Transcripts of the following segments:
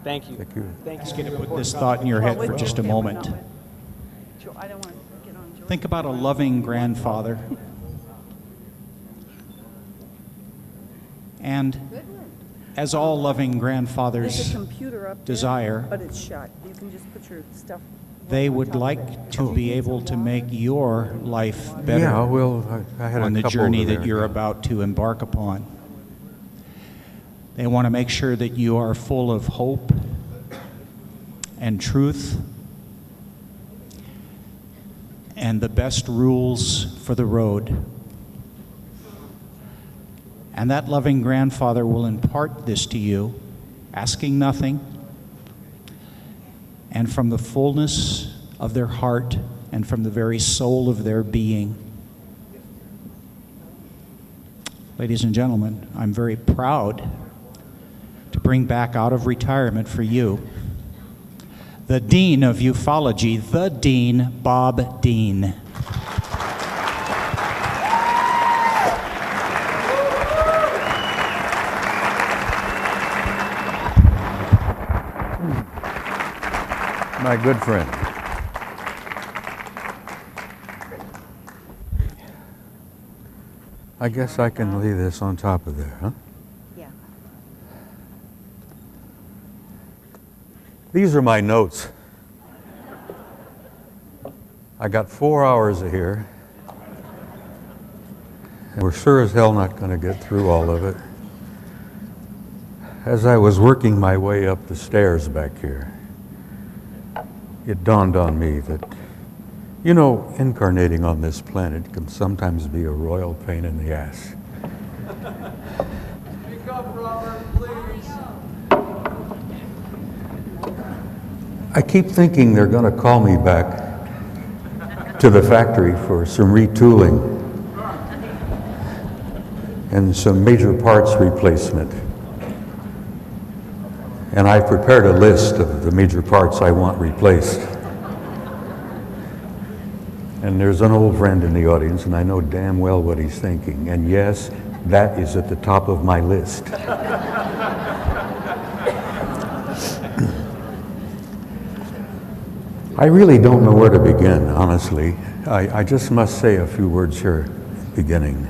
Thank you. Thank you. Thank you. Just going to put this thought in your head for just a moment. I don't want to get on George. Think about a loving grandfather. And as all loving There's grandfathers a computer up there, desire, but it's shut. You can just put your stuff. they on would top of like it. to be able to make your life better Yeah, well, I had on a the couple journey over that there. you're about to embark upon. They want to make sure that you are full of hope and truth and the best rules for the road. And that loving grandfather will impart this to you, asking nothing, and from the fullness of their heart and from the very soul of their being. Ladies and gentlemen, I'm very proud to bring back out of retirement for you the Dean of Ufology, the Dean, Bob Dean. My good friend. I guess I can lay this on top of there, huh? Yeah. These are my notes. I got 4 hours of here. And we're sure as hell not going to get through all of it. As I was working my way up the stairs back here, it dawned on me that, you know, incarnating on this planet can sometimes be a royal pain in the ass. Speak up, Robert, please. I keep thinking they're going to call me back to the factory for some retooling and some major parts replacement. And I prepared a list of the major parts I want replaced. And there's an old friend in the audience, and I know damn well what he's thinking. And yes, that is at the top of my list. I really don't know where to begin, honestly. I just must say a few words here at the beginning.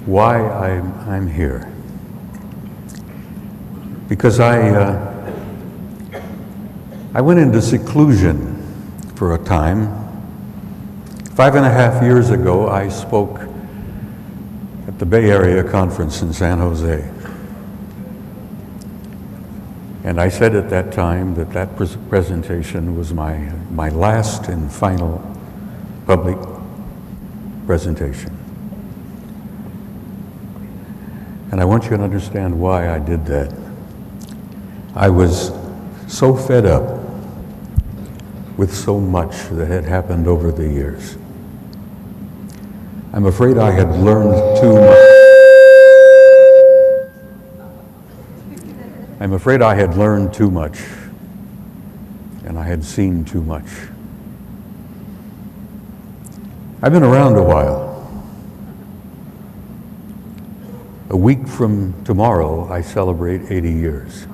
Why I'm here. Because I went into seclusion for a time. 5.5 years ago, I spoke at the Bay Area Conference in San Jose. And I said at that time that that presentation was my last and final public presentation. And I want you to understand why I did that. I was so fed up with so much that had happened over the years. I'm afraid I had learned too much. I'm afraid I had learned too much, and I had seen too much. I've been around a while. A week from tomorrow, I celebrate 80 years.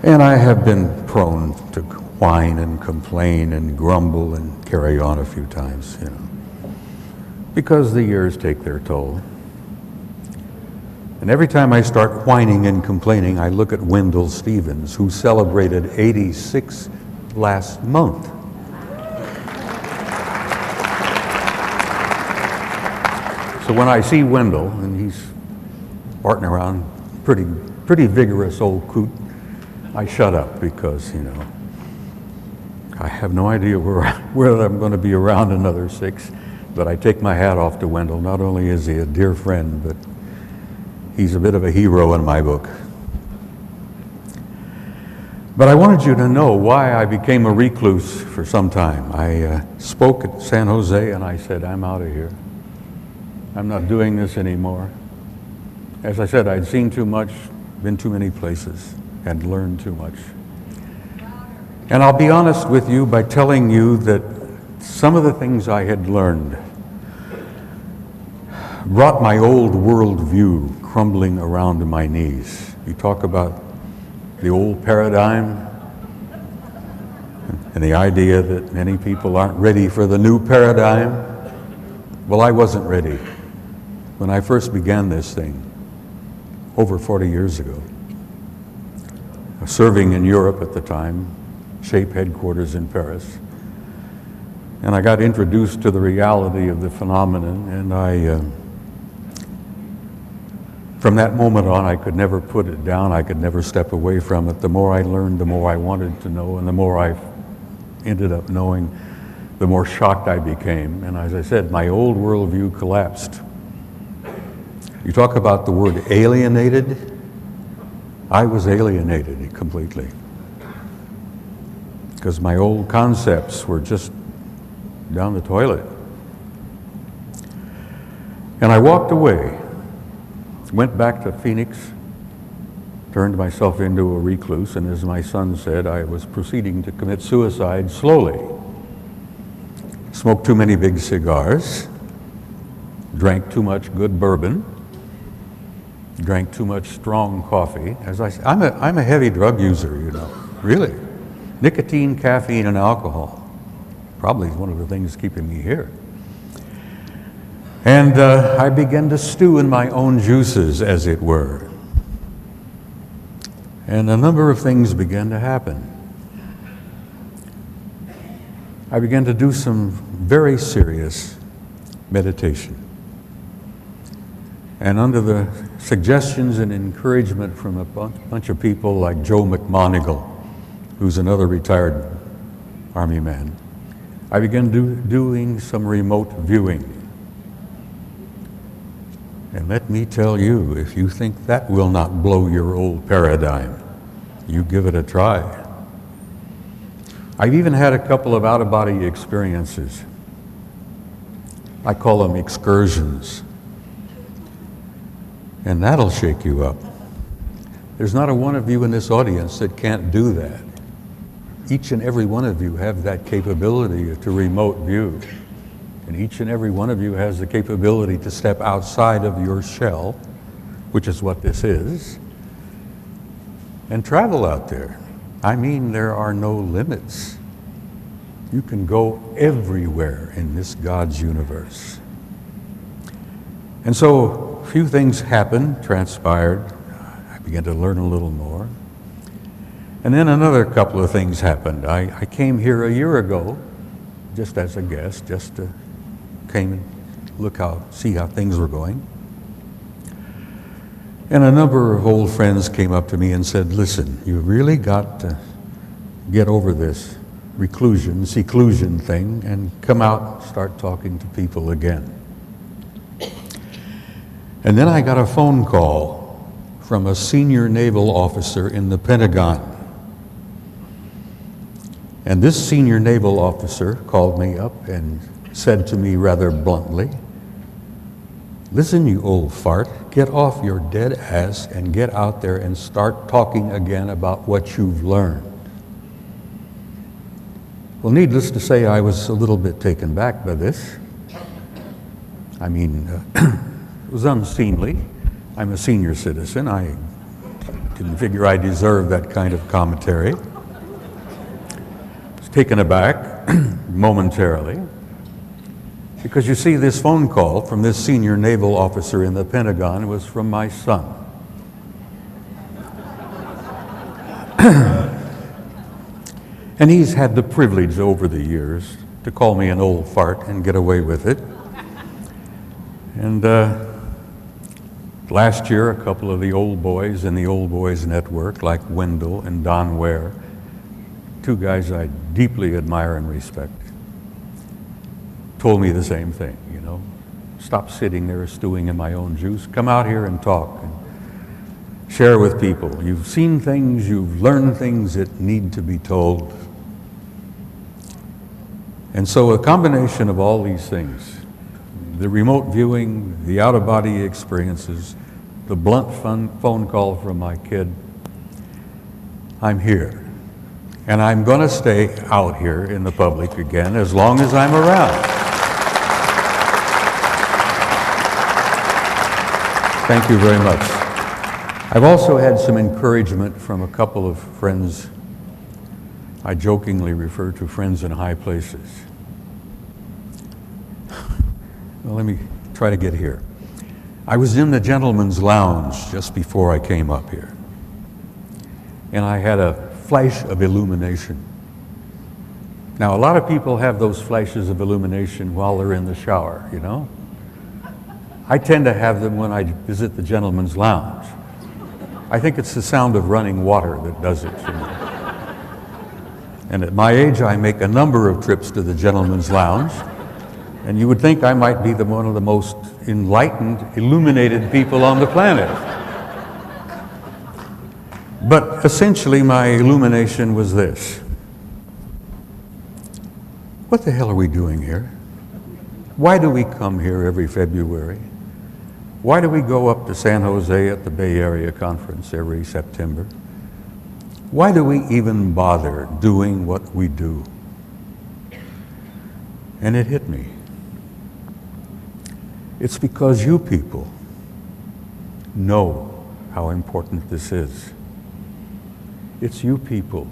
And I have been prone to whine and complain and grumble and carry on a few times, you know, because the years take their toll. And every time I start whining and complaining, I look at Wendell Stevens, who celebrated 86 last month. So when I see Wendell, and he's farting around, pretty vigorous old coot, I shut up because, you know, I have no idea where I'm going to be around another 6, but I take my hat off to Wendell. Not only is he a dear friend, but he's a bit of a hero in my book. But I wanted you to know why I became a recluse for some time. I spoke at San Jose and I said, I'm out of here. I'm not doing this anymore. As I said, I'd seen too much, been too many places, and learned too much. And I'll be honest with you by telling you that some of the things I had learned brought my old worldview crumbling around my knees. You talk about the old paradigm and the idea that many people aren't ready for the new paradigm. Well, I wasn't ready when I first began this thing over 40 years ago. Serving in Europe at the time, SHAPE headquarters in Paris. And I got introduced to the reality of the phenomenon, and from that moment on, I could never put it down. I could never step away from it. The more I learned, the more I wanted to know, and the more I ended up knowing, the more shocked I became. And as I said, my old worldview collapsed. You talk about the word alienated. I was alienated completely because my old concepts were just down the toilet. And I walked away, went back to Phoenix, turned myself into a recluse, and as my son said, I was proceeding to commit suicide slowly. Smoked too many big cigars, drank too much good bourbon, drank too much strong coffee. As I said, I'm a heavy drug user, you know, really. Nicotine, caffeine, and alcohol probably is one of the things keeping me here. And I began to stew in my own juices, as it were. And a number of things began to happen. I began to do some very serious meditation. And under the suggestions and encouragement from a bunch of people like Joe McMonigal, who's another retired Army man, I began doing some remote viewing. And let me tell you, if you think that will not blow your old paradigm, you give it a try. I've even had a couple of out-of-body experiences. I call them excursions. And that'll shake you up. There's not a one of you in this audience that can't do that. Each and every one of you have that capability to remote view. And each and every one of you has the capability to step outside of your shell, which is what this is, and travel out there. I mean, there are no limits. You can go everywhere in this God's universe. And so, a few things happened, transpired. I began to learn a little more. And then another couple of things happened. I came here a year ago, just as a guest, just to came and see how things were going. And a number of old friends came up to me and said, listen, you really got to get over this seclusion thing and come out and start talking to people again. And then I got a phone call from a senior naval officer in the Pentagon. And this senior naval officer called me up and said to me rather bluntly, listen, you old fart, get off your dead ass and get out there and start talking again about what you've learned. Well, needless to say, I was a little bit taken back by this. I mean, it was unseemly. I'm a senior citizen. I didn't figure I deserved that kind of commentary. I was taken aback momentarily. Because you see, this phone call from this senior naval officer in the Pentagon was from my son. And he's had the privilege over the years to call me an old fart and get away with it. And last year, a couple of the old boys in the Old Boys Network, like Wendell and Don Ware, two guys I deeply admire and respect, told me the same thing, you know. Stop sitting there stewing in my own juice. Come out here and talk and share with people. You've seen things, you've learned things that need to be told. And so a combination of all these things, the remote viewing, the out-of-body experiences, the blunt phone call from my kid, I'm here. And I'm going to stay out here in the public again as long as I'm around. Thank you very much. I've also had some encouragement from a couple of friends. I jokingly refer to friends in high places. Well, let me try to get here. I was in the gentleman's lounge just before I came up here, and I had a flash of illumination. Now, a lot of people have those flashes of illumination while they're in the shower, you know? I tend to have them when I visit the gentleman's lounge. I think it's the sound of running water that does it for me. And at my age, I make a number of trips to the gentleman's lounge, and you would think I might be one of the most enlightened, illuminated people on the planet. But essentially, my illumination was this. What the hell are we doing here? Why do we come here every February? Why do we go up to San Jose at the Bay Area Conference every September? Why do we even bother doing what we do? And it hit me. It's because you people know how important this is. It's you people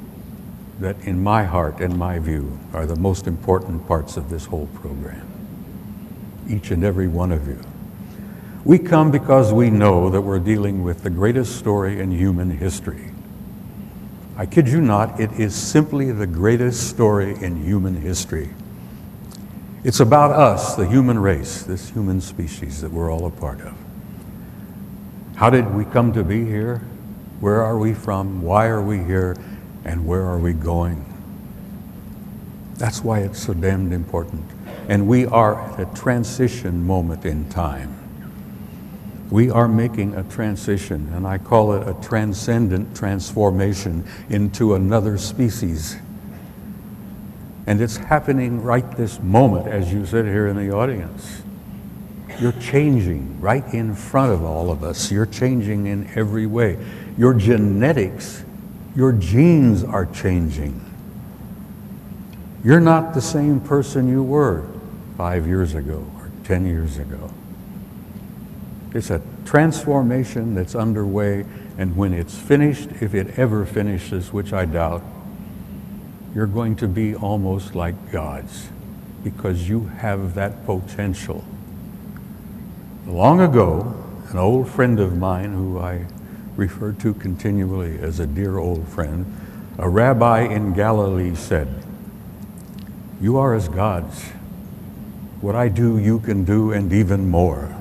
that, in my heart and my view, are the most important parts of this whole program. Each and every one of you. We come because we know that we're dealing with the greatest story in human history. I kid you not, it is simply the greatest story in human history. It's about us, the human race, this human species that we're all a part of. How did we come to be here? Where are we from? Why are we here? And where are we going? That's why it's so damned important. And we are at a transition moment in time. We are making a transition, and I call it a transcendent transformation into another species. And it's happening right this moment as you sit here in the audience. You're changing right in front of all of us. You're changing in every way. Your genetics, your genes are changing. You're not the same person you were 5 years ago or 10 years ago. It's a transformation that's underway, and when it's finished, if it ever finishes, which I doubt, you're going to be almost like gods because you have that potential. Long ago, an old friend of mine who I refer to continually as a dear old friend, a rabbi in Galilee said, "You are as gods. What I do, you can do, and even more."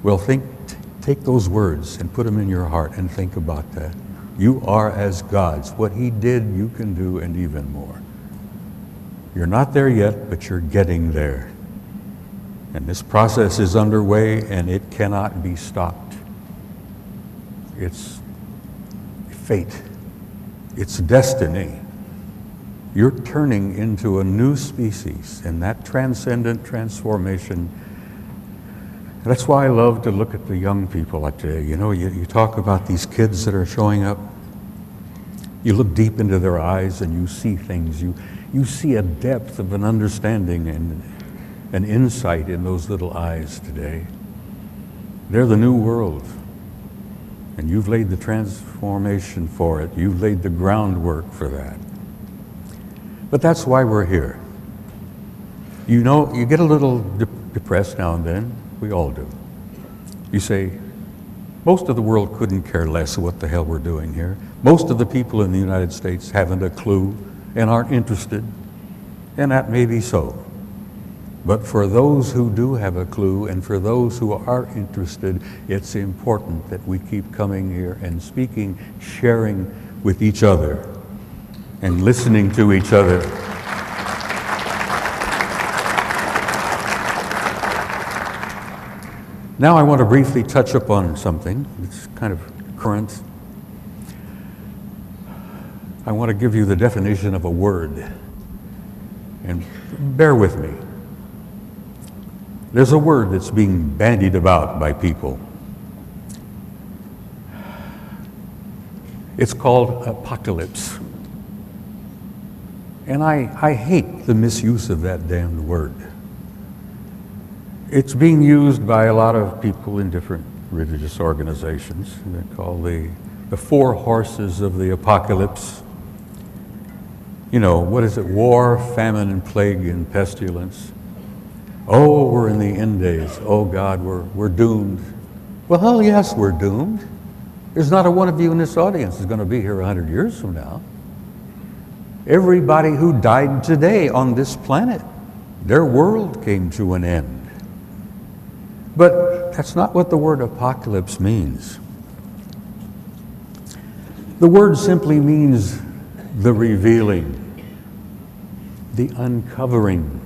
Well, take those words and put them in your heart and think about that. You are as gods. What he did, you can do, and even more. You're not there yet, but you're getting there. And this process is underway, and it cannot be stopped. It's fate. It's destiny. You're turning into a new species, and that transcendent transformation. That's why I love to look at the young people today. You know, you talk about these kids that are showing up. You look deep into their eyes and you see things. You see a depth of an understanding and an insight in those little eyes today. They're the new world. And you've laid the transformation for it. You've laid the groundwork for that. But that's why we're here. You know, you get a little depressed now and then. We all do. You say, most of the world couldn't care less what the hell we're doing here. Most of the people in the United States haven't a clue and aren't interested, and that may be so. But for those who do have a clue and for those who are interested, it's important that we keep coming here and speaking, sharing with each other, and listening to each other. Now I want to briefly touch upon something that's kind of current. I want to give you the definition of a word, and bear with me. There's a word that's being bandied about by people. It's called apocalypse. And I hate the misuse of that damned word. It's being used by a lot of people in different religious organizations. They're called the four horses of the apocalypse. You know, what is it? War, famine, and plague, and pestilence. Oh, we're in the end days. Oh, God, we're doomed. Well, hell yes, we're doomed. There's not a one of you in this audience is going to be here 100 years from now. Everybody who died today on this planet, their world came to an end. But that's not what the word apocalypse means. The word simply means the revealing, the uncovering,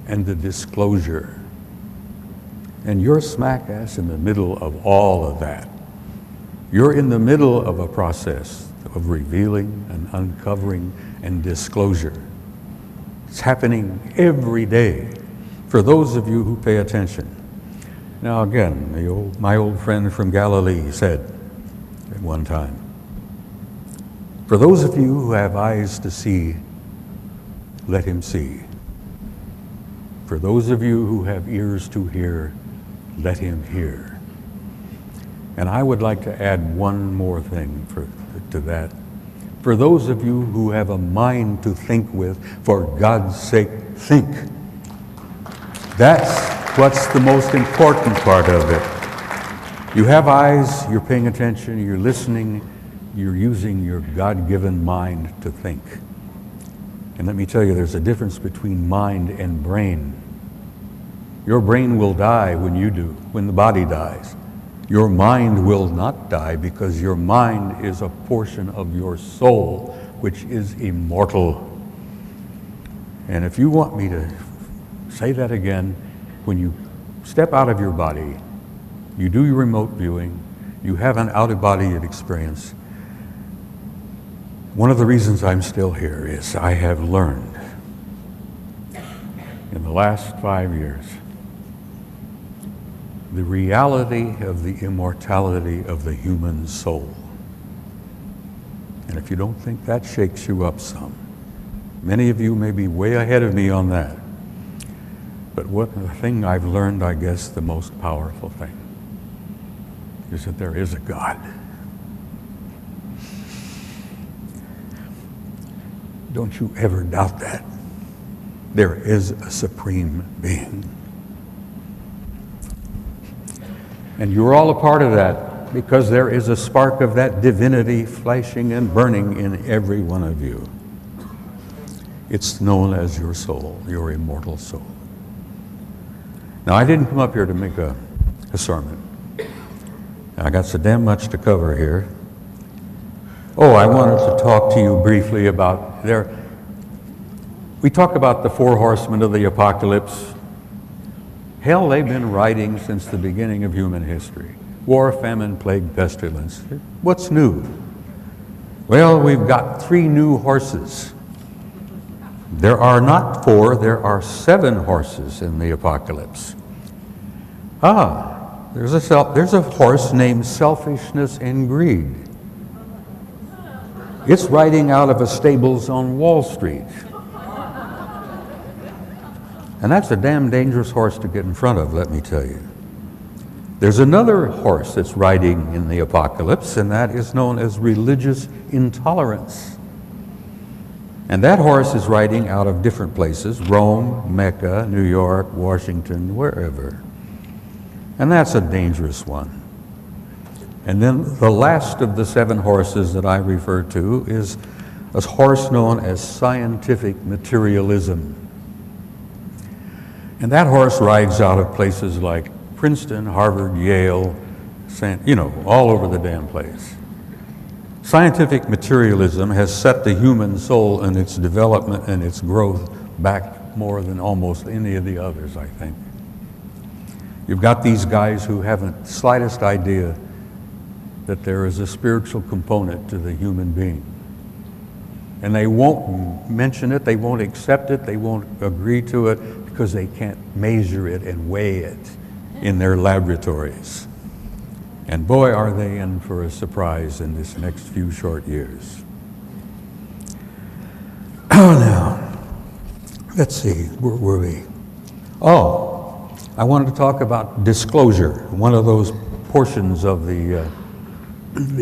and the disclosure. And you're smack ass in the middle of all of that. You're in the middle of a process of revealing and uncovering and disclosure. It's happening every day for those of you who pay attention. Now again, my old friend from Galilee said at one time, for those of you who have eyes to see, let him see. For those of you who have ears to hear, let him hear. And I would like to add one more thing to that. For those of you who have a mind to think with, for God's sake, think. That's what's the most important part of it. You have eyes, you're paying attention, you're listening, you're using your God-given mind to think. And let me tell you, there's a difference between mind and brain. Your brain will die when you do, when the body dies. Your mind will not die because your mind is a portion of your soul, which is immortal. And if you want me to say that again, when you step out of your body, you do your remote viewing, you have an out-of-body experience. One of the reasons I'm still here is I have learned in the last 5 years the reality of the immortality of the human soul. And if you don't think that shakes you up some, many of you may be way ahead of me on that. But the thing I've learned, I guess, the most powerful thing, is that there is a God. Don't you ever doubt that. There is a supreme being. And you're all a part of that because there is a spark of that divinity flashing and burning in every one of you. It's known as your soul, your immortal soul. Now, I didn't come up here to make a sermon. I got so damn much to cover here. Oh, I wanted to talk to you briefly about we talk about the four horsemen of the apocalypse. Hell, they've been riding since the beginning of human history. War, famine, plague, pestilence. What's new? Well, we've got 3 new horses. There are not 4, there are 7 horses in the apocalypse. There's a horse named selfishness and greed. It's riding out of a stables on Wall Street. And that's a damn dangerous horse to get in front of, let me tell you. There's another horse that's riding in the apocalypse, and that is known as religious intolerance. And that horse is riding out of different places, Rome, Mecca, New York, Washington, wherever. And that's a dangerous one. And then the last of the 7 horses that I refer to is a horse known as scientific materialism. And that horse rides out of places like Princeton, Harvard, Yale, all over the damn place. Scientific materialism has set the human soul and its development and its growth back more than almost any of the others, I think. You've got these guys who haven't the slightest idea that there is a spiritual component to the human being. And they won't mention it, they won't accept it, they won't agree to it because they can't measure it and weigh it in their laboratories. And boy, are they in for a surprise in this next few short years. Now, let's see, where were we? Oh, I wanted to talk about disclosure, one of those portions of the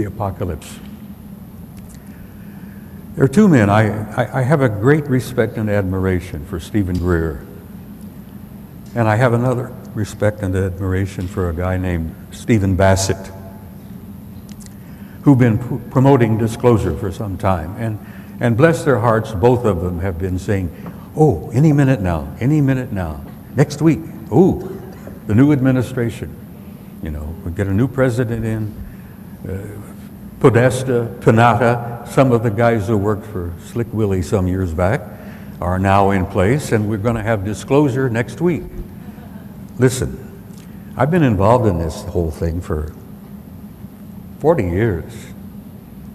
apocalypse. There are two men. I have a great respect and admiration for Stephen Greer. And I have another respect and admiration for a guy named Stephen Bassett, who've been promoting disclosure for some time. And bless their hearts, both of them have been saying, oh, any minute now, next week, oh, the new administration. You know, we get a new president in, Podesta, Panetta, some of the guys who worked for Slick Willie some years back are now in place, and we're going to have disclosure next week. Listen, I've been involved in this whole thing for 40 years,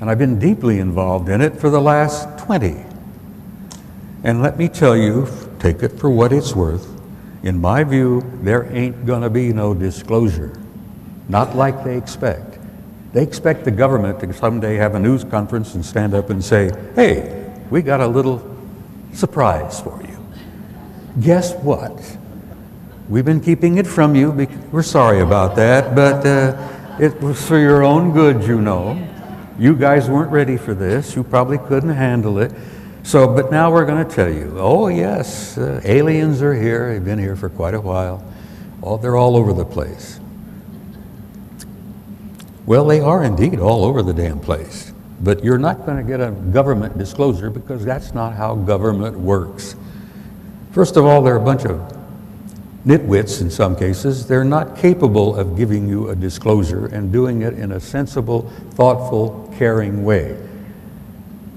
and I've been deeply involved in it for the last 20. And let me tell you, take it for what it's worth, in my view, there ain't going to be no disclosure, not like they expect. They expect the government to someday have a news conference and stand up and say, hey, we got a little surprise for you. Guess what? We've been keeping it from you. We're sorry about that, but it was for your own good, you know. You guys weren't ready for this. You probably couldn't handle it. So, but now we're going to tell you, oh yes, aliens are here. They've been here for quite a while. They're all over the place. Well, they are indeed all over the damn place. But you're not going to get a government disclosure because that's not how government works. First of all, they're a bunch of nitwits in some cases. They're not capable of giving you a disclosure and doing it in a sensible, thoughtful, caring way.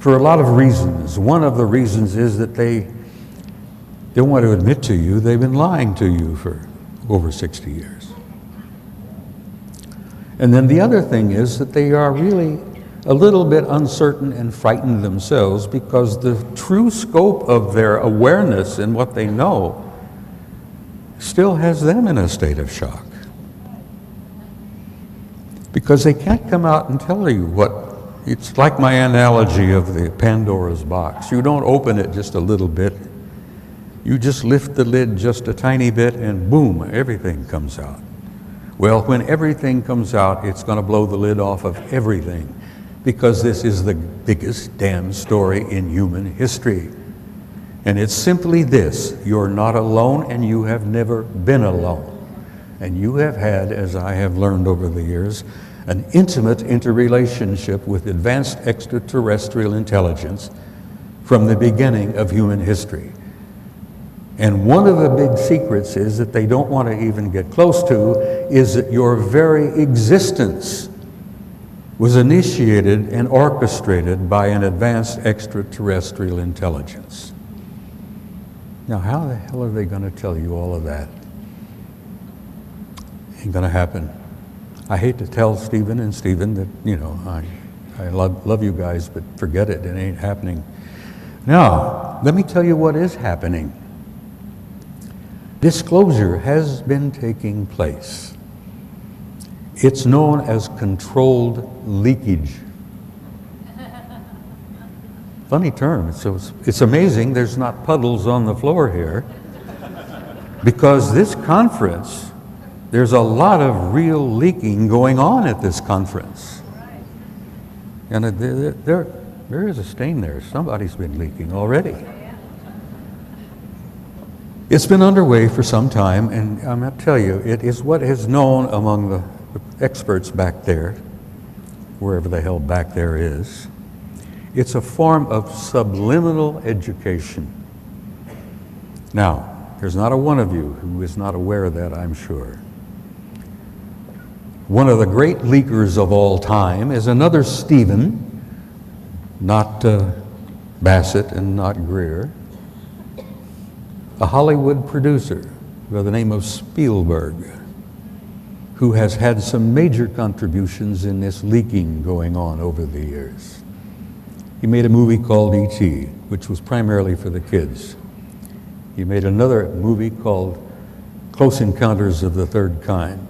For a lot of reasons. One of the reasons is that they don't want to admit to you they've been lying to you for over 60 years. And then the other thing is that they are really a little bit uncertain and frightened themselves because the true scope of their awareness and what they know still has them in a state of shock. Because they can't come out and tell you what, it's like my analogy of the Pandora's box. You don't open it just a little bit. You just lift the lid just a tiny bit and boom, everything comes out. Well, when everything comes out, it's going to blow the lid off of everything because this is the biggest damn story in human history. And it's simply this: you're not alone and you have never been alone. And you have had, as I have learned over the years, an intimate interrelationship with advanced extraterrestrial intelligence from the beginning of human history. And one of the big secrets is that they don't want to even get close to is that your very existence was initiated and orchestrated by an advanced extraterrestrial intelligence. Now, how the hell are they going to tell you all of that? Ain't going to happen. I hate to tell Stephen and Stephen that, you know, I love you guys, but forget it. It ain't happening. Now, let me tell you what is happening. Disclosure has been taking place. It's known as controlled leakage. Funny term. It's amazing there's not puddles on the floor here because this conference, there's a lot of real leaking going on at this conference. And there is a stain there. Somebody's been leaking already. It's been underway for some time, and I'm going to tell you, it is what is known among the experts back there, wherever the hell back there is. It's a form of subliminal education. Now, there's not a one of you who is not aware of that, I'm sure. One of the great leakers of all time is another Stephen, not Bassett and not Greer, a Hollywood producer by the name of Spielberg, who has had some major contributions in this leaking going on over the years. He made a movie called E.T., which was primarily for the kids. He made another movie called Close Encounters of the Third Kind,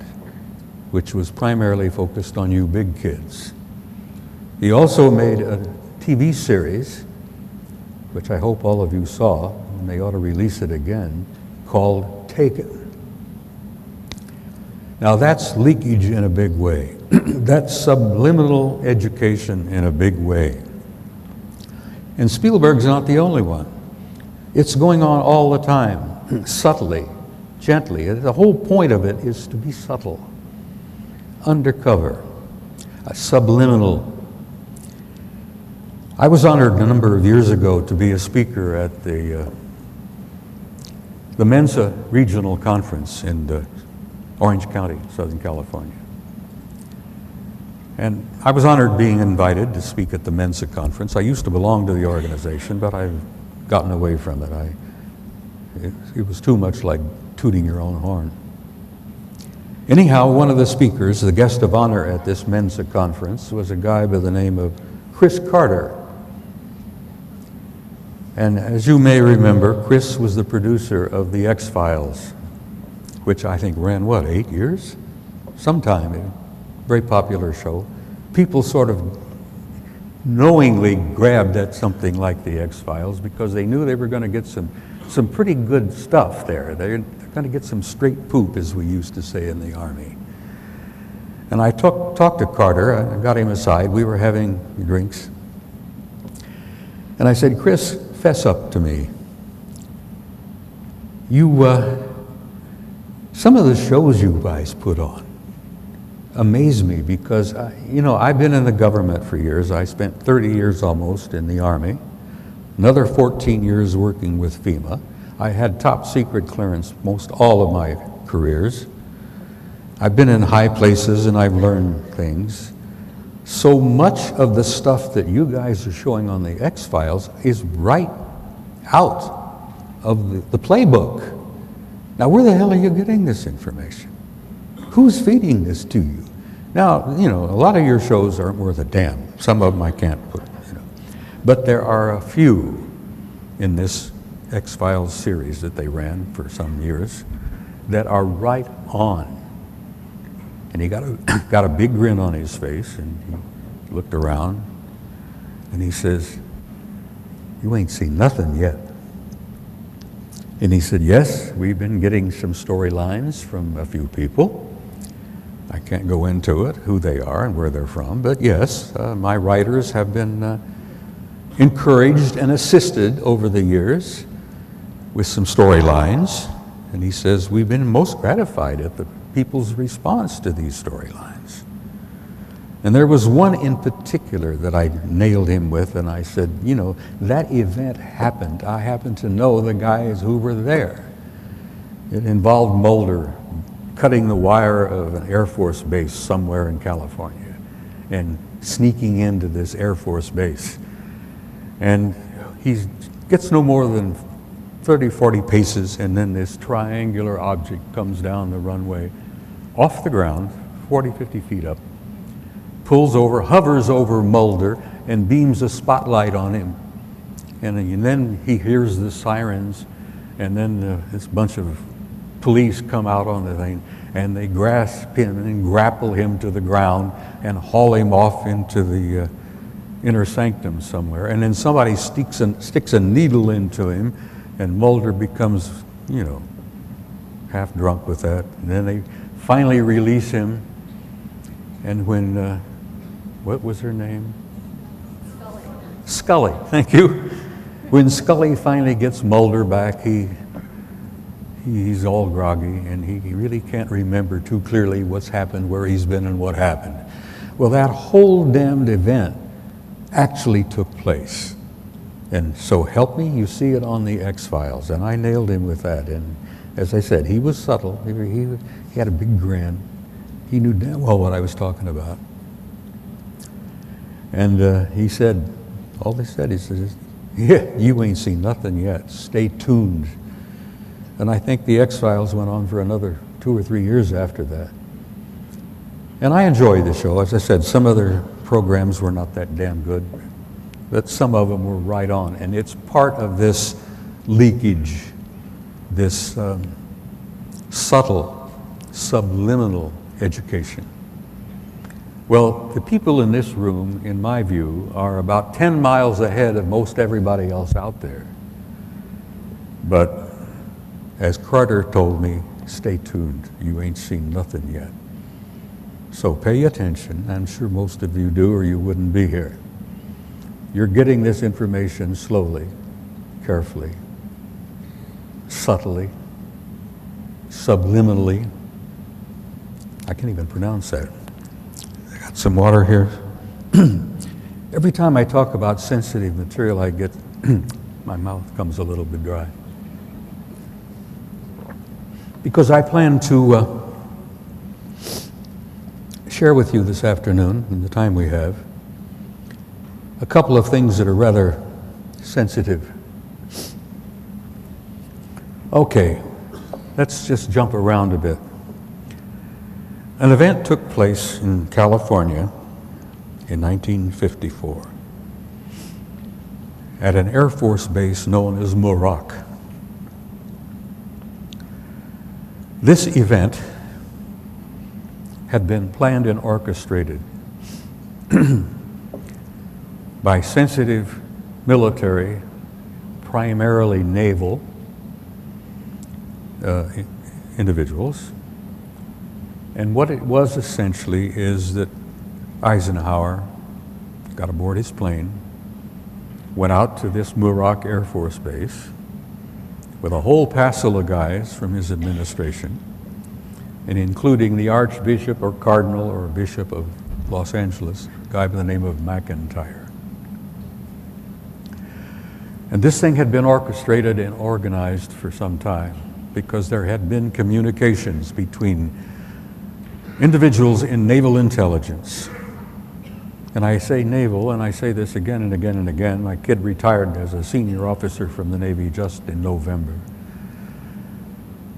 which was primarily focused on you big kids. He also made a TV series, which I hope all of you saw, and they ought to release it again, called Taken. Now that's leakage in a big way. That's subliminal education in a big way. And Spielberg's not the only one. It's going on all the time, subtly, gently. The whole point of it is to be subtle, undercover, subliminal. I was honored a number of years ago to be a speaker at the Mensa Regional Conference in Orange County, Southern California. And I was honored being invited to speak at the Mensa Conference. I used to belong to the organization, but I've gotten away from it. It was too much like tooting your own horn. Anyhow, one of the speakers, the guest of honor at this Mensa Conference, was a guy by the name of Chris Carter. And as you may remember, Chris was the producer of The X-Files, which I think ran, what, 8 years? Sometime, a very popular show. People sort of knowingly grabbed at something like The X-Files because they knew they were going to get some pretty good stuff there. They're going to get some straight poop, as we used to say in the Army. And I talked to Carter, I got him aside, we were having drinks. And I said, Chris, fess up to me. Some of the shows you guys put on amaze me because, I've been in the government for years. I spent 30 years almost in the Army, another 14 years working with FEMA. I had top secret clearance most all of my careers. I've been in high places and I've learned things. So much of the stuff that you guys are showing on the X-Files is right out of the playbook. Now, where the hell are you getting this information? Who's feeding this to you? Now, a lot of your shows aren't worth a damn. Some of them I can't put, But there are a few in this X-Files series that they ran for some years that are right on. And he got a big grin on his face, and he looked around, and he says, "You ain't seen nothing yet." And he said, "Yes, we've been getting some storylines from a few people. I can't go into it, who they are and where they're from, but yes, my writers have been encouraged and assisted over the years with some storylines." And he says, "We've been most gratified at the people's response to these storylines." And there was one in particular that I nailed him with, and I said, that event happened. I happen to know the guys who were there. It involved Mulder cutting the wire of an Air Force base somewhere in California and sneaking into this Air Force base. And he gets no more than 30, 40 paces, and then this triangular object comes down the runway off the ground, 40, 50 feet up, pulls over, hovers over Mulder, and beams a spotlight on him. And then he hears the sirens, and then this bunch of police come out on the thing, and they grasp him and grapple him to the ground and haul him off into the inner sanctum somewhere. And then somebody sticks a needle into him, and Mulder becomes, half drunk with that. And then they finally release him. And when, what was her name? Scully, thank you. When Scully finally gets Mulder back, he's all groggy, and he really can't remember too clearly what's happened, where he's been, and what happened. Well, that whole damned event actually took place. And so help me, you see it on the X-Files, and I nailed him with that. And as I said, he was subtle. He had a big grin. He knew damn well what I was talking about. And he said, all they said, he says, "Yeah, you ain't seen nothing yet. Stay tuned." And I think the X-Files went on for another 2 or 3 years after that. And I enjoyed the show. As I said, some other programs were not that damn good, but some of them were right on. And it's part of this leakage, this subtle, subliminal education. Well, the people in this room, in my view, are about 10 miles ahead of most everybody else out there. But as Carter told me, stay tuned. You ain't seen nothing yet. So pay attention. I'm sure most of you do, or you wouldn't be here. You're getting this information slowly, carefully, subtly, subliminally. I can't even pronounce that. I got some water here. Every time I talk about sensitive material, I get, my mouth comes a little bit dry. Because I plan to share with you this afternoon, in the time we have, a couple of things that are rather sensitive. Okay, let's just jump around a bit. An event took place in California in 1954 at an Air Force base known as Muroc. This event had been planned and orchestrated by sensitive military, primarily naval individuals. And what it was essentially is that Eisenhower got aboard his plane, went out to this Muroc Air Force Base with a whole passel of guys from his administration, and including the Archbishop or Cardinal or Bishop of Los Angeles, a guy by the name of McIntyre. And this thing had been orchestrated and organized for some time because there had been communications between individuals in naval intelligence. And I say naval, and I say this again and again and again. My kid retired as a senior officer from the Navy just in November.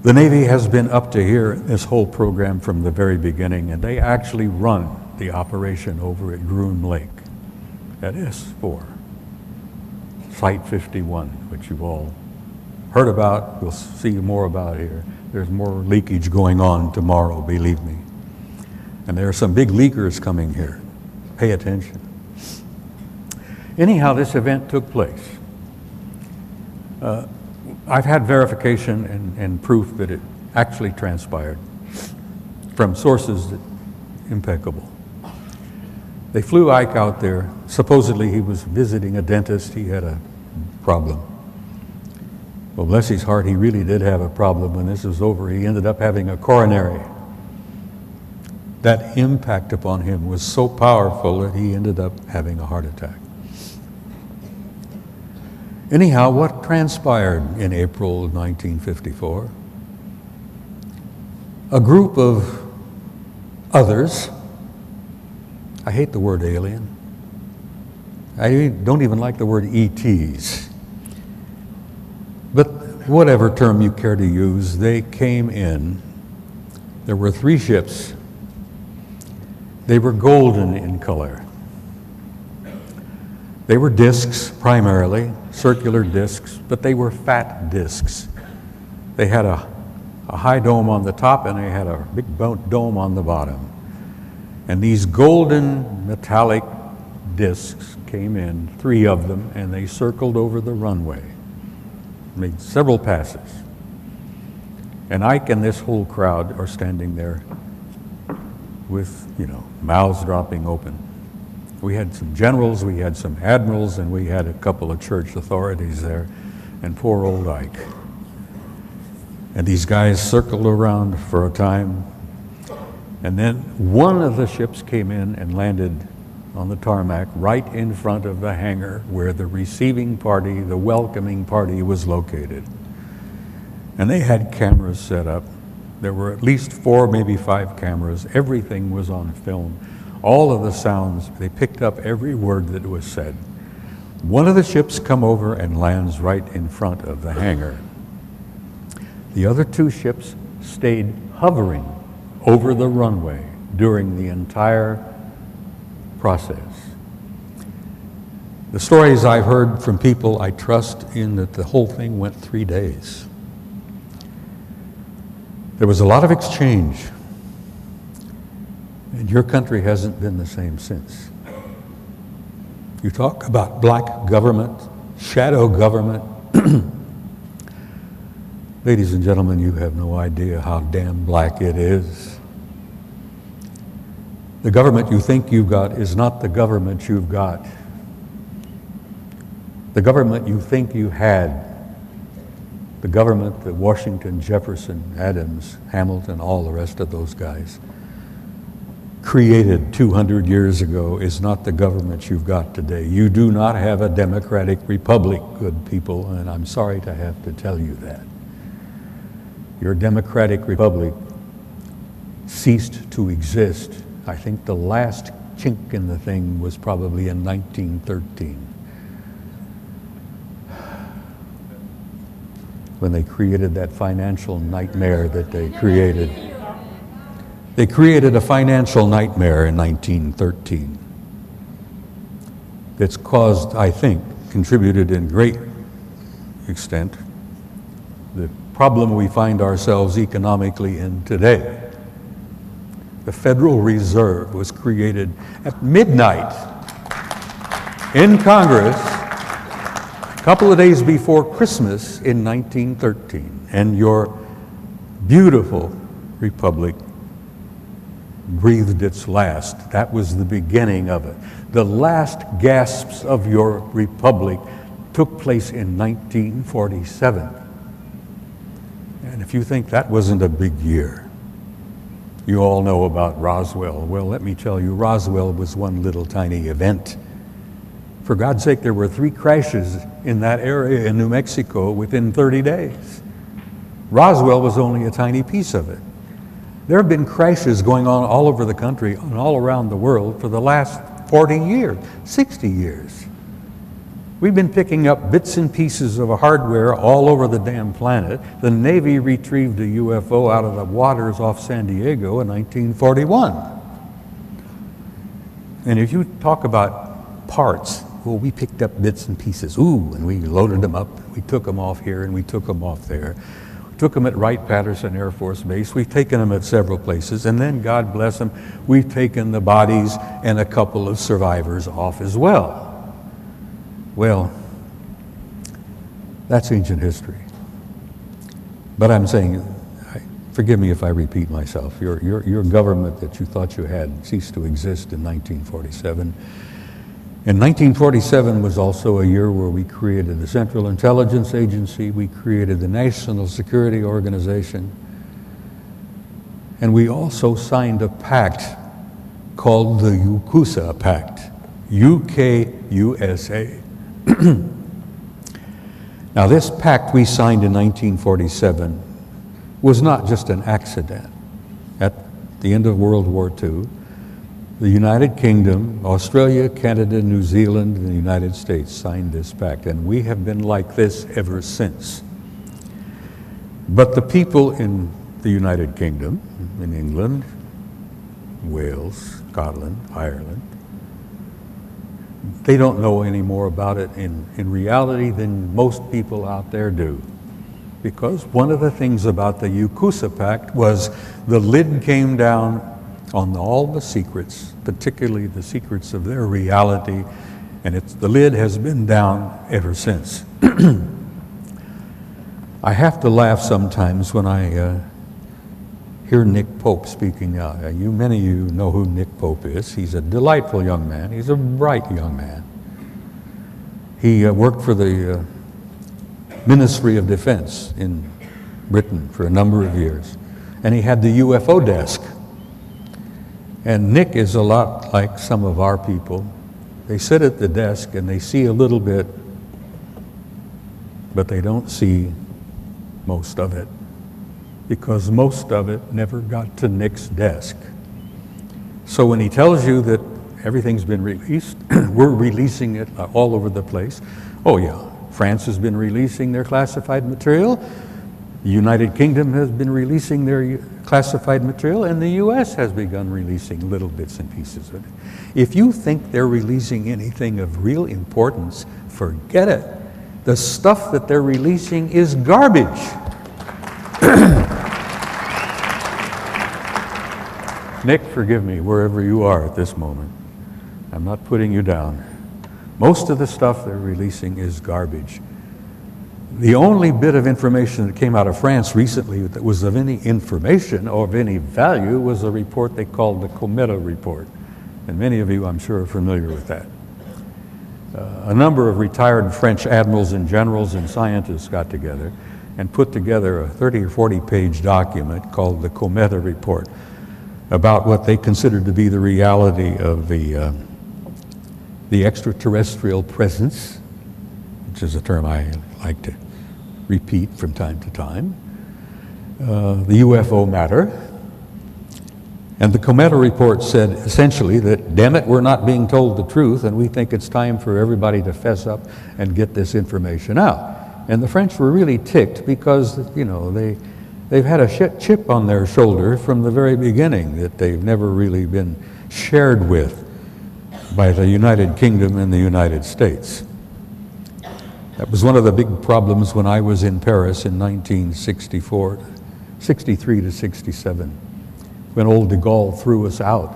The Navy has been up to here, this whole program from the very beginning, and they actually run the operation over at Groom Lake at S4, Site 51, which you've all heard about. We'll see more about here. There's more leakage going on tomorrow, believe me. And there are some big leakers coming here. Pay attention. Anyhow, this event took place. I've had verification and proof that it actually transpired from sources that impeccable. They flew Ike out there. Supposedly he was visiting a dentist. He had a problem. Well, bless his heart, he really did have a problem. When this was over, he ended up having a coronary. That impact upon him was so powerful that he ended up having a heart attack. Anyhow, what transpired in April of 1954? A group of others, I hate the word alien, I don't even like the word ETs, but whatever term you care to use, they came in. There were 3 ships. They were golden in color. They were discs primarily, circular discs, but they were fat discs. They had a high dome on the top and they had a big dome on the bottom. And these golden metallic discs came in, 3 of them, and they circled over the runway, made several passes. And Ike and this whole crowd are standing there with, mouths dropping open. We had some generals, we had some admirals, and we had a couple of church authorities there, and poor old Ike. And these guys circled around for a time, and then one of the ships came in and landed on the tarmac right in front of the hangar where the receiving party, the welcoming party, was located. And they had cameras set up. There were at least 4, maybe 5 cameras. Everything was on film. All of the sounds, they picked up every word that was said. One of the ships come over and lands right in front of the hangar. The other 2 ships stayed hovering over the runway during the entire process. The stories I've heard from people I trust in that the whole thing went 3 days. There was a lot of exchange, and your country hasn't been the same since. You talk about black government, shadow government. Ladies and gentlemen, you have no idea how damn black it is. The government you think you've got is not the government you've got. The government you think you had, the government that Washington, Jefferson, Adams, Hamilton, all the rest of those guys created 200 years ago, is not the government you've got today. You do not have a democratic republic, good people, and I'm sorry to have to tell you that. Your democratic republic ceased to exist. I think the last chink in the thing was probably in 1913, when they created that financial nightmare that they created. They created a financial nightmare in 1913 that's caused, I think, contributed in great extent, the problem we find ourselves economically in today. The Federal Reserve was created at midnight in Congress a couple of days before Christmas in 1913, and your beautiful republic breathed its last. That was the beginning of it. The last gasps of your republic took place in 1947. And if you think that wasn't a big year, you all know about Roswell. Well, let me tell you, Roswell was one little tiny event. For God's sake, there were 3 crashes in that area in New Mexico within 30 days. Roswell was only a tiny piece of it. There have been crashes going on all over the country and all around the world for the last 40 years, 60 years. We've been picking up bits and pieces of hardware all over the damn planet. The Navy retrieved a UFO out of the waters off San Diego in 1941. And if you talk about parts, well, we picked up bits and pieces. Ooh, and we loaded them up. We took them off here and we took them off there. Took them at Wright-Patterson Air Force Base. We've taken them at several places, and then, God bless them, we've taken the bodies and a couple of survivors off as well. Well, that's ancient history. But I'm saying, forgive me if I repeat myself, your government that you thought you had ceased to exist in 1947. And 1947 was also a year where we created the Central Intelligence Agency, we created the National Security Organization, and we also signed a pact called the UCUSA Pact, UK-USA. Now this pact we signed in 1947 was not just an accident. At the end of World War II, the United Kingdom, Australia, Canada, New Zealand, and the United States signed this pact, and we have been like this ever since. But the people in the United Kingdom, in England, Wales, Scotland, Ireland, they don't know any more about it in reality than most people out there do. Because one of the things about the UCUSA Pact was the lid came down on all the secrets, particularly the secrets of their reality, and the lid has been down ever since. I have to laugh sometimes when I hear Nick Pope speaking out. Many of you know who Nick Pope is. He's a delightful young man. He's a bright young man. He worked for the Ministry of Defense in Britain for a number of years, and he had the UFO desk. And Nick is a lot like some of our people. They sit at the desk and they see a little bit, but they don't see most of it, because most of it never got to Nick's desk. So when he tells you that everything's been released, we're releasing it all over the place. Oh yeah, France has been releasing their classified material. The United Kingdom has been releasing their classified material, and the U.S. has begun releasing little bits and pieces of it. If you think they're releasing anything of real importance, forget it. The stuff that they're releasing is garbage. Nick, forgive me, wherever you are at this moment. I'm not putting you down. Most of the stuff they're releasing is garbage. The only bit of information that came out of France recently that was of any information or of any value was a report they called the Cometa report. And many of you, I'm sure, are familiar with that. A number of retired French admirals and generals and scientists got together and put together a 30 or 40 page document called the Cometa report about what they considered to be the reality of the extraterrestrial presence, which is a term I like to repeat from time to time, the UFO matter. And the Cometa report said essentially that, damn it, we're not being told the truth, and we think it's time for everybody to fess up and get this information out. And the French were really ticked because, you know, they've had a chip on their shoulder from the very beginning that they've never really been shared with by the United Kingdom and the United States. That was one of the big problems when I was in Paris in 1963 to 67, when old de Gaulle threw us out.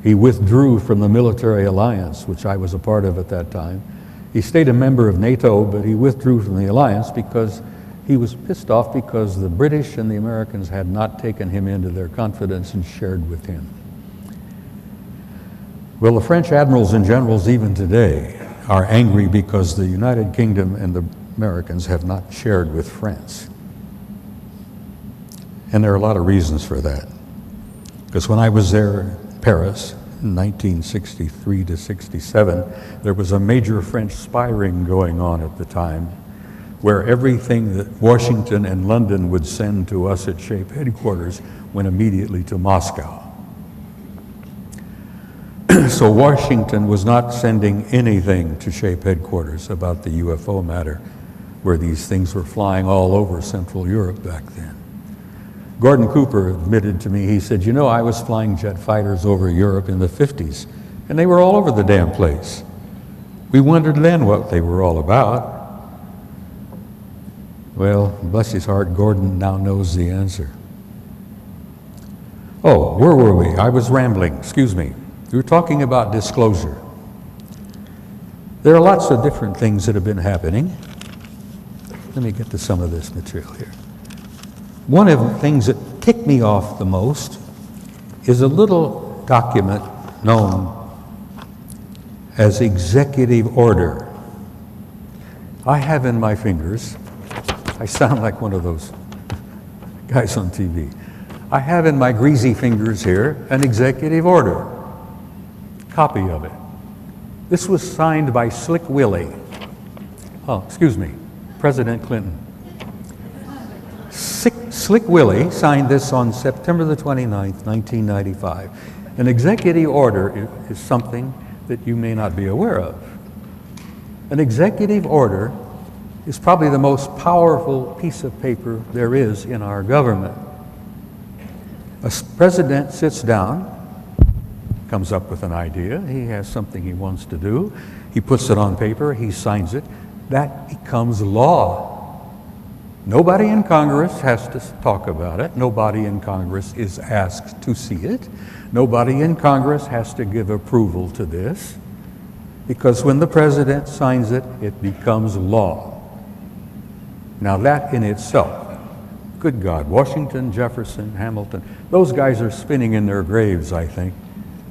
He withdrew from the military alliance, which I was a part of at that time. He stayed a member of NATO, but he withdrew from the alliance because he was pissed off because the British and the Americans had not taken him into their confidence and shared with him. Well, the French admirals and generals even today are angry because the United Kingdom and the Americans have not shared with France. And there are a lot of reasons for that. Because when I was there in Paris in 1963 to 67, there was a major French spy ring going on at the time, where everything that Washington and London would send to us at SHAPE headquarters went immediately to Moscow. So Washington was not sending anything to SHAPE headquarters about the UFO matter, where these things were flying all over Central Europe back then. Gordon Cooper admitted to me, he said, you know, I was flying jet fighters over Europe in the 50s, and they were all over the damn place. We wondered then what they were all about. Well, bless his heart, Gordon now knows the answer. Oh, where were we? I was rambling, excuse me. We were talking about disclosure. There are lots of different things that have been happening. Let me get to some of this material here. One of the things that ticked me off the most is a little document known as Executive Order. I have in my fingers, I sound like one of those guys on TV. I have in my greasy fingers here an Executive Order. Copy of it. This was signed by Slick Willie. Oh, excuse me, President Clinton. Slick Willie signed this on September the 29th, 1995. An executive order is something that you may not be aware of. An executive order is probably the most powerful piece of paper there is in our government. A president sits down, comes up with an idea, he has something he wants to do, he puts it on paper, he signs it, that becomes law. Nobody in Congress has to talk about it, nobody in Congress is asked to see it, nobody in Congress has to give approval to this, because when the president signs it, it becomes law. Now that in itself, good God, Washington, Jefferson, Hamilton, those guys are spinning in their graves, I think.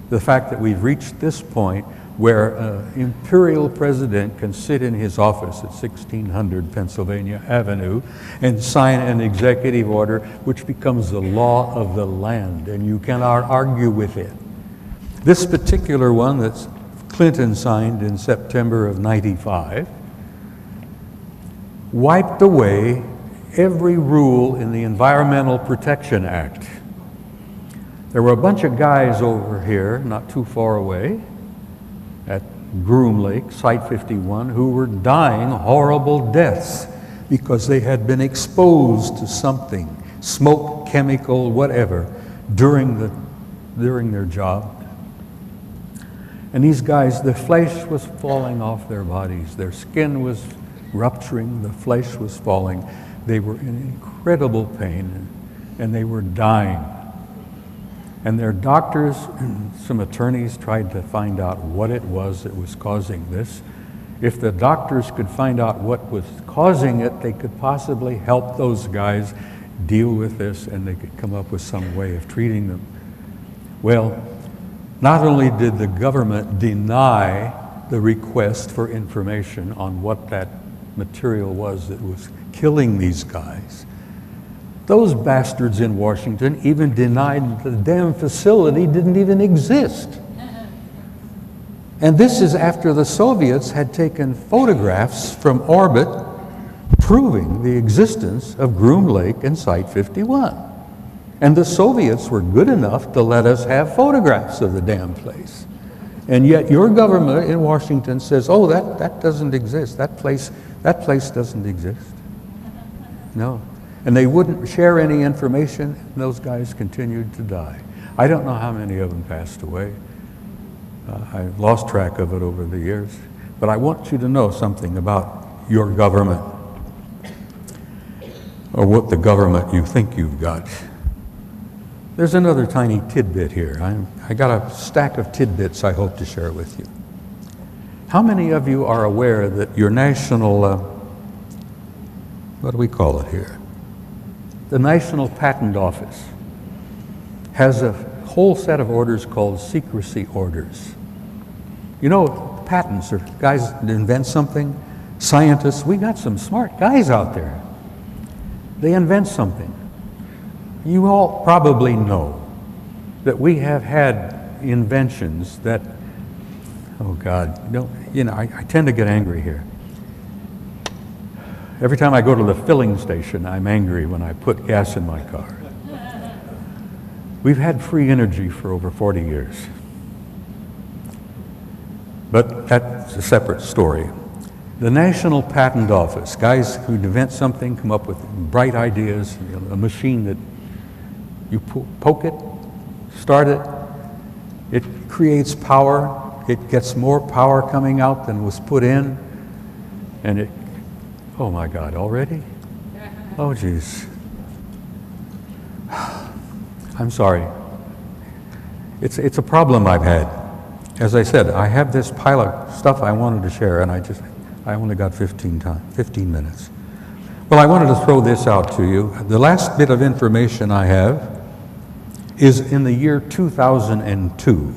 The fact that we've reached this point where an imperial president can sit in his office at 1600 Pennsylvania Avenue and sign an executive order which becomes the law of the land, and you cannot argue with it. This particular one that Clinton signed in September of '95 wiped away every rule in the Environmental Protection Act. There were a bunch of guys over here, not too far away, at Groom Lake, Site 51, who were dying horrible deaths because they had been exposed to something, smoke, chemical, whatever, during their job. And these guys, the flesh was falling off their bodies, their skin was rupturing, the flesh was falling. They were in incredible pain, and they were dying. And their doctors and some attorneys tried to find out what it was that was causing this. If the doctors could find out what was causing it, they could possibly help those guys deal with this, and they could come up with some way of treating them. Well, not only did the government deny the request for information on what that material was that was killing these guys, those bastards in Washington even denied the damn facility didn't even exist. And this is after the Soviets had taken photographs from orbit proving the existence of Groom Lake and Site 51. And the Soviets were good enough to let us have photographs of the damn place. And yet your government in Washington says, oh, that doesn't exist. That place doesn't exist. No. And they wouldn't share any information, and those guys continued to die. I don't know how many of them passed away. I lost track of it over the years. But I want you to know something about your government, or what the government you think you've got. There's another tiny tidbit here. I got a stack of tidbits I hope to share with you. How many of you are aware that your national, what do we call it here? The National Patent Office has a whole set of orders called secrecy orders. You know, patents are guys that invent something, scientists, we got some smart guys out there. They invent something. You all probably know that we have had inventions that, oh God, I tend to get angry here. Every time I go to the filling station, I'm angry when I put gas in my car. We've had free energy for over 40 years. But that's a separate story. The National Patent Office, guys who invent something, come up with bright ideas, a machine that you poke it, start it, it creates power, it gets more power coming out than was put in, and it, oh my God, already? Oh geez. I'm sorry. It's a problem I've had. As I said, I have this pile of stuff I wanted to share, and I only got 15 minutes. Well, I wanted to throw this out to you. The last bit of information I have is in the year 2002.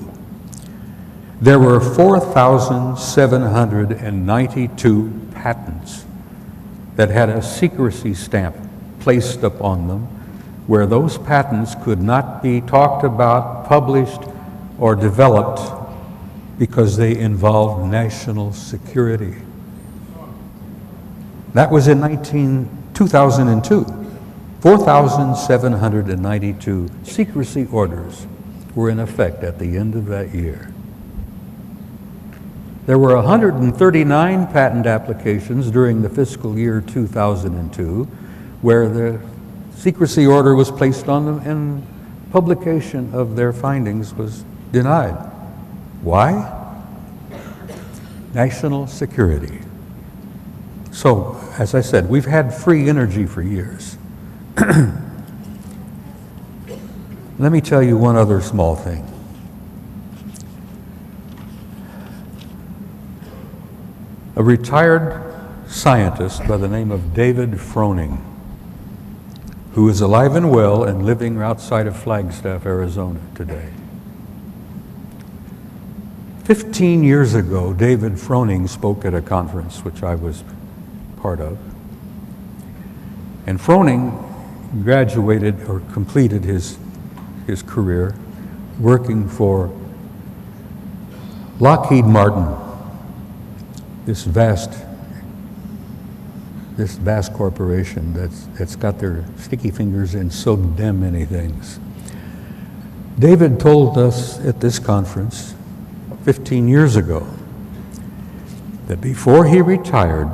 There were 4,792 patents that had a secrecy stamp placed upon them, where those patents could not be talked about, published, or developed because they involved national security. That was in 2002. 4,792 secrecy orders were in effect at the end of that year. There were 139 patent applications during the fiscal year 2002 where the secrecy order was placed on them and publication of their findings was denied. Why? National security. So, as I said, we've had free energy for years. Let me tell you one other small thing. A retired scientist by the name of David Froning, who is alive and well and living outside of Flagstaff, Arizona today. 15 years ago, David Froning spoke at a conference which I was part of. And Froning graduated or completed his career working for Lockheed Martin, this vast corporation that's got their sticky fingers in so damn many things. David told us at this conference 15 years ago that before he retired,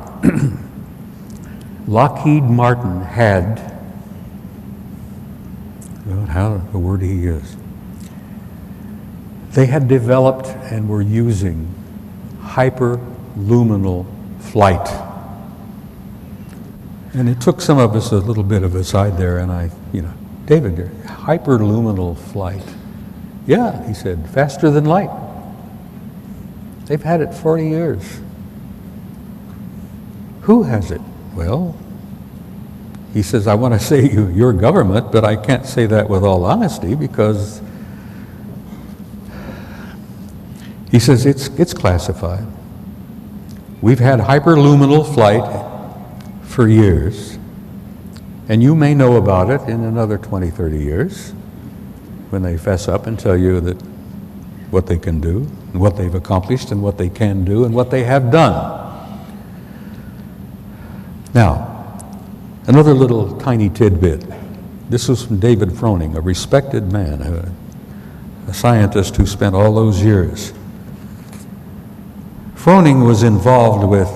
Lockheed Martin had, how the word he is, they had developed and were using hyperluminal flight. And it took some of us a little bit of a side there, and David, hyperluminal flight. Yeah, he said, faster than light. They've had it 40 years. Who has it? Well, he says, I want to say your government, but I can't say that with all honesty because he says it's classified. We've had hyperluminal flight for years, and you may know about it in another 20, 30 years when they fess up and tell you that what they can do, and what they've accomplished, and what they can do, and what they have done. Now, another little tiny tidbit. This was from David Froning, a respected man, a scientist who spent all those years. Froning was involved with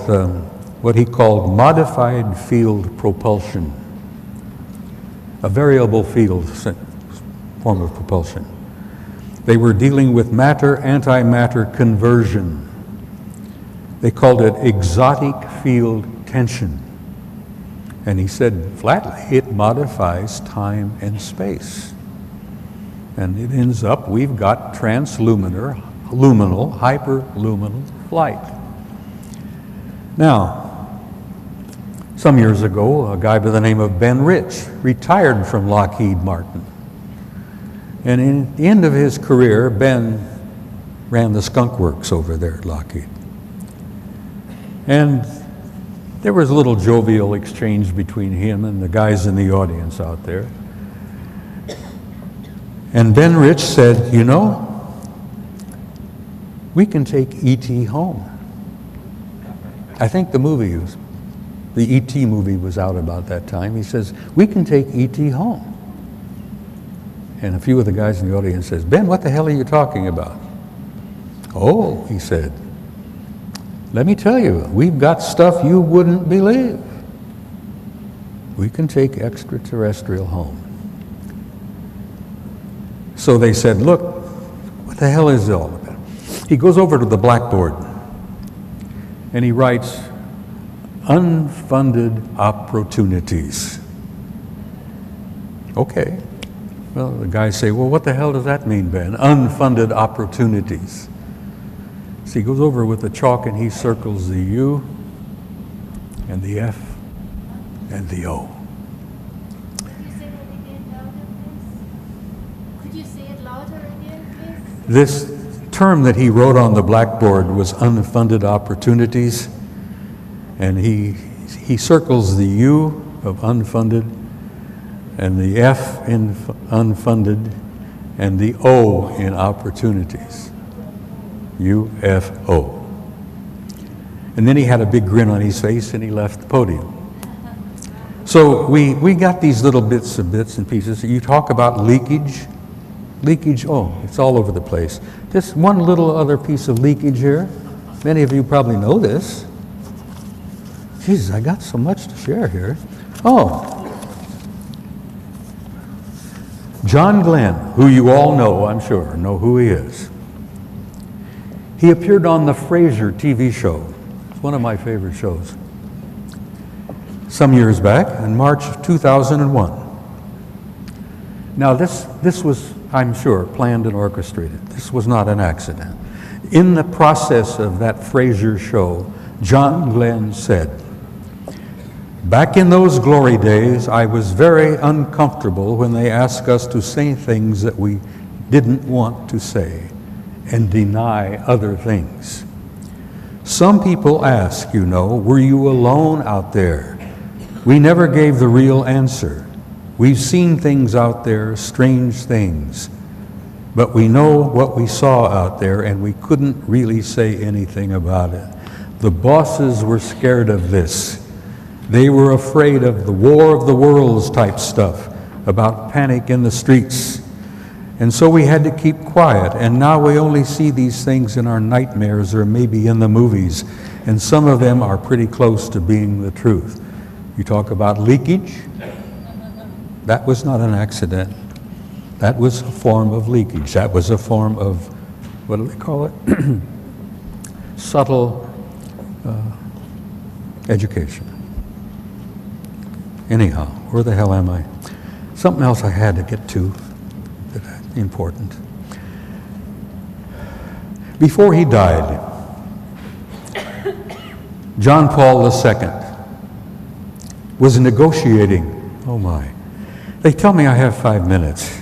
what he called modified field propulsion, a variable field form of propulsion. They were dealing with matter-antimatter conversion. They called it exotic field tension. And he said flatly, it modifies time and space. And it ends up, we've got transluminal, hyperluminal flight. Now, some years ago, a guy by the name of Ben Rich retired from Lockheed Martin. And in the end of his career, Ben ran the skunk works over there at Lockheed. And there was a little jovial exchange between him and the guys in the audience out there. And Ben Rich said, you know, we can take E.T. home. I think the E.T. movie was out about that time. He says, we can take E.T. home. And a few of the guys in the audience says, Ben, what the hell are you talking about? Oh, he said, let me tell you, we've got stuff you wouldn't believe. We can take extraterrestrial home. So they said, look, what the hell is it all about? He goes over to the blackboard and he writes, unfunded opportunities. Okay. Well, the guys say, well, what the hell does that mean, Ben? Unfunded opportunities. So he goes over with the chalk and he circles the U and the F and the O. Could you say that again louder, please? Could you say it louder again, please? This term that he wrote on the blackboard was unfunded opportunities, and he circles the U of unfunded and the F in unfunded and the O in opportunities. UFO. And then he had a big grin on his face and he left the podium. So we got these little bits and pieces. You talk about leakage. Leakage, oh, it's all over the place. Just one little other piece of leakage here. Many of you probably know this. Jesus, I got so much to share here. Oh, John Glenn, who you all know, I'm sure, know who he is. He appeared on the Frasier TV show. It's one of my favorite shows. Some years back, in March of 2001. Now this was, I'm sure, planned and orchestrated. This was not an accident. In the process of that Frasier show, John Glenn said, back in those glory days, I was very uncomfortable when they asked us to say things that we didn't want to say and deny other things. Some people ask, you know, were you alone out there? We never gave the real answer. We've seen things out there, strange things, but we know what we saw out there and we couldn't really say anything about it. The bosses were scared of this. They were afraid of the War of the Worlds type stuff, about panic in the streets. And so we had to keep quiet, and now we only see these things in our nightmares or maybe in the movies, and some of them are pretty close to being the truth. You talk about leakage? That was not an accident. That was a form of leakage. That was a form of, what do they call it? Subtle education. Anyhow, where the hell am I? Something else I had to get to. Important. Before he died, John Paul II was negotiating. Oh my. They tell me I have 5 minutes.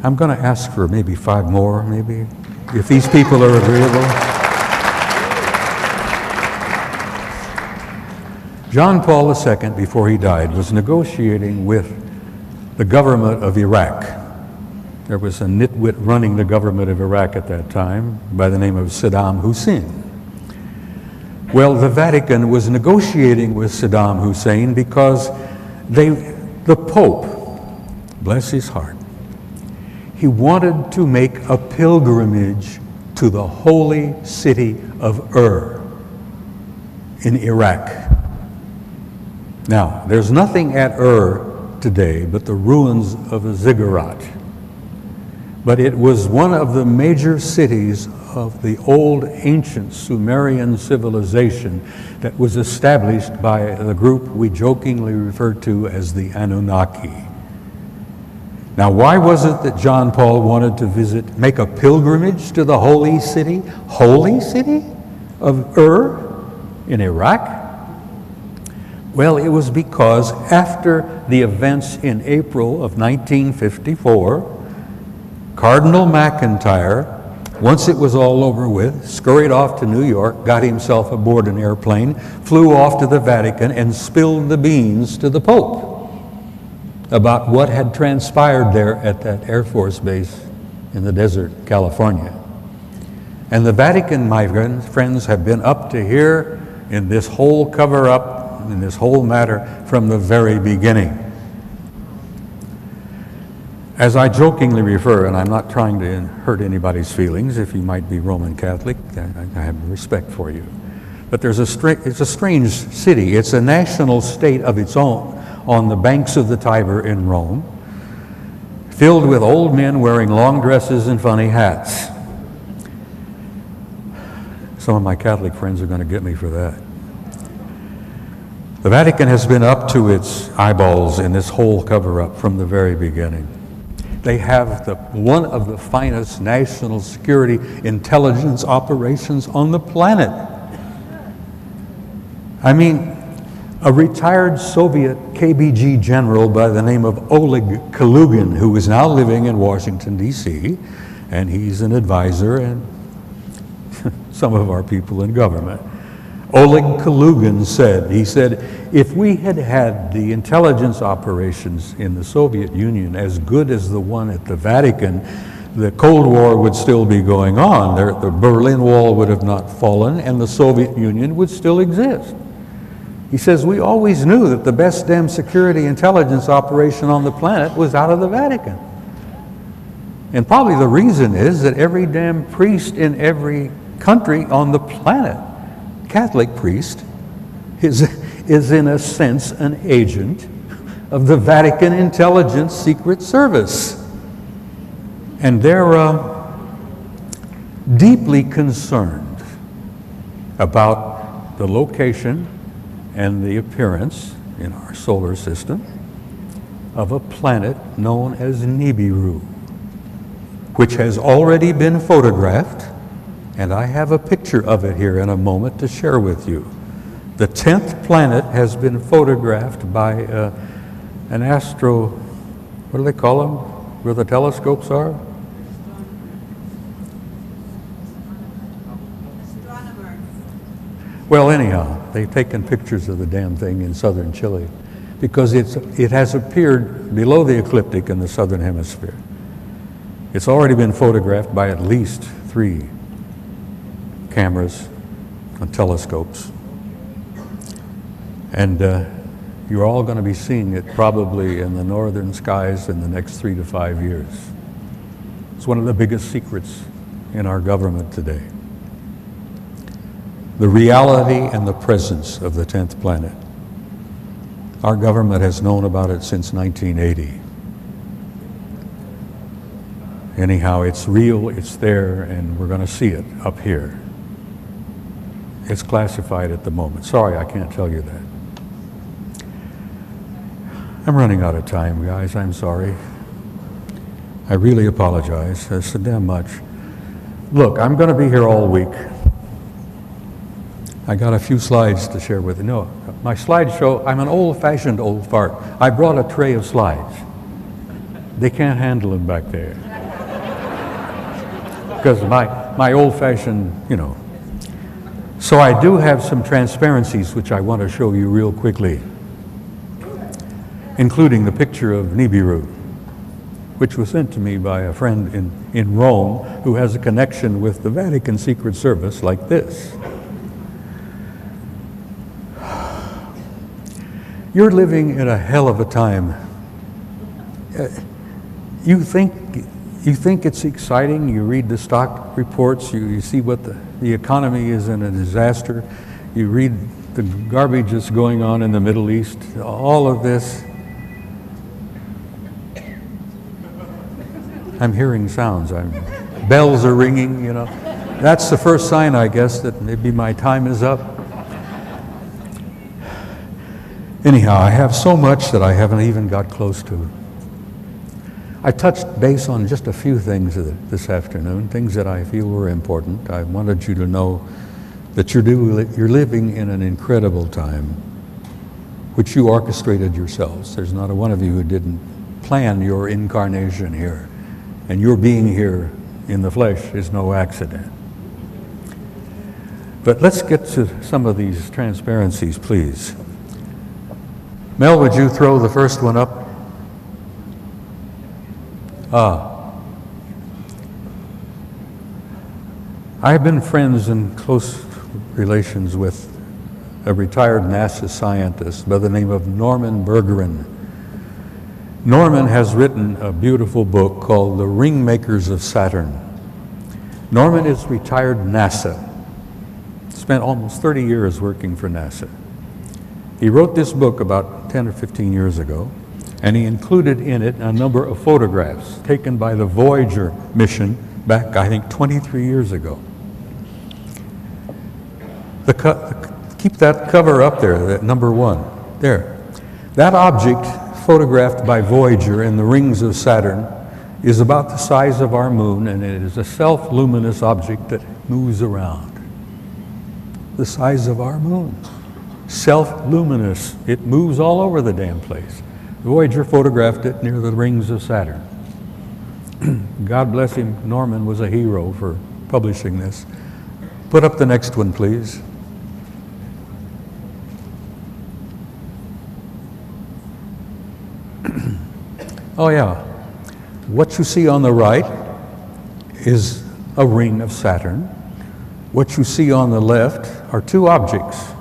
I'm going to ask for maybe 5 more, maybe, if these people are agreeable. John Paul II, before he died, was negotiating with the government of Iraq. There was a nitwit running the government of Iraq at that time by the name of Saddam Hussein. Well, the Vatican was negotiating with Saddam Hussein because the Pope, bless his heart, he wanted to make a pilgrimage to the holy city of in Iraq. Now, there's nothing at today but the ruins of a ziggurat. But it was one of the major cities of the old ancient Sumerian civilization that was established by the group we jokingly refer to as the Anunnaki. Now, why was it that John Paul wanted to make a pilgrimage to the holy city of in Iraq? Well, it was because after the events in April of 1954, Cardinal McIntyre, once it was all over with, scurried off to New York, got himself aboard an airplane, flew off to the Vatican, and spilled the beans to the Pope about what had transpired there at that Air Force base in the desert, California. And the Vatican, my friends, have been up to here in this whole cover-up, in this whole matter from the very beginning. As I jokingly refer, and I'm not trying to hurt anybody's feelings, if you might be Roman Catholic, I have respect for you. But it's a strange city. It's a national state of its own on the banks of the Tiber in Rome, filled with old men wearing long dresses and funny hats. Some of my Catholic friends are going to get me for that. The Vatican has been up to its eyeballs in this whole cover-up from the very beginning. They have one of the finest national security intelligence operations on the planet. I mean, a retired Soviet KGB general by the name of Oleg Kalugin, who is now living in Washington, D.C., and he's an advisor and some of our people in government. Oleg Kalugin said, if we had had the intelligence operations in the Soviet Union as good as the one at the Vatican, the Cold War would still be going on. The Berlin Wall would have not fallen, and the Soviet Union would still exist. He says, we always knew that the best damn security intelligence operation on the planet was out of the Vatican. And probably the reason is that every damn priest in every country on the planet, Catholic priest, is in a sense an agent of the Vatican Intelligence Secret Service. And they're deeply concerned about the location and the appearance in our solar system of a planet known as Nibiru, which has already been photographed, and I have a picture of it here in a moment to share with you. The 10th planet has been photographed by an what do they call them, where the telescopes are? Astronomers. Well, anyhow, they've taken pictures of the damn thing in southern Chile because it has appeared below the ecliptic in the southern hemisphere. It's already been photographed by at least 3 cameras and telescopes. And you're all going to be seeing it probably in the northern skies in the next 3 to 5 years. It's one of the biggest secrets in our government today. The reality and the presence of the 10th planet. Our government has known about it since 1980. Anyhow, it's real, it's there, and we're going to see it up here. It's classified at the moment. Sorry, I can't tell you that. I'm running out of time, guys. I'm sorry. I really apologize. That's so damn much. Look, I'm going to be here all week. I got a few slides to share with you. No, my slideshow, I'm an old-fashioned old fart. I brought a tray of slides. They can't handle them back there. Because my old-fashioned, you know. So I do have some transparencies which I want to show you real quickly, including the picture of Nibiru, which was sent to me by a friend in Rome who has a connection with the Vatican Secret Service like this. You're living in a hell of a time. You think it's exciting, you read the stock reports, you see what the economy is in a disaster, you read the garbage that's going on in the Middle East, all of this. I'm hearing sounds, bells are ringing, you know. That's the first sign, I guess, that maybe my time is up. Anyhow, I have so much that I haven't even got close to. I touched base on just a few things this afternoon, things that I feel were important. I wanted you to know that you're living in an incredible time, which you orchestrated yourselves. There's not a one of you who didn't plan your incarnation here. And your being here in the flesh is no accident. But let's get to some of these transparencies, please. Mel, would you throw the first one up? I've been friends and close relations with a retired NASA scientist by the name of Norman Berggren. Norman has written a beautiful book called The Ringmakers of Saturn. Norman is retired NASA, spent almost 30 years working for NASA. He wrote this book about 10 or 15 years ago, and he included in it a number of photographs taken by the Voyager mission back, I think, 23 years ago. Keep that cover up there, that number 1. There. That object photographed by Voyager in the rings of Saturn is about the size of our moon, and it is a self-luminous object that moves around. The size of our moon. Self-luminous. It moves all over the damn place. Voyager photographed it near the rings of Saturn. God bless him, Norman was a hero for publishing this. Put up the next one, please. Oh yeah, what you see on the right is a ring of Saturn. What you see on the left are two objects.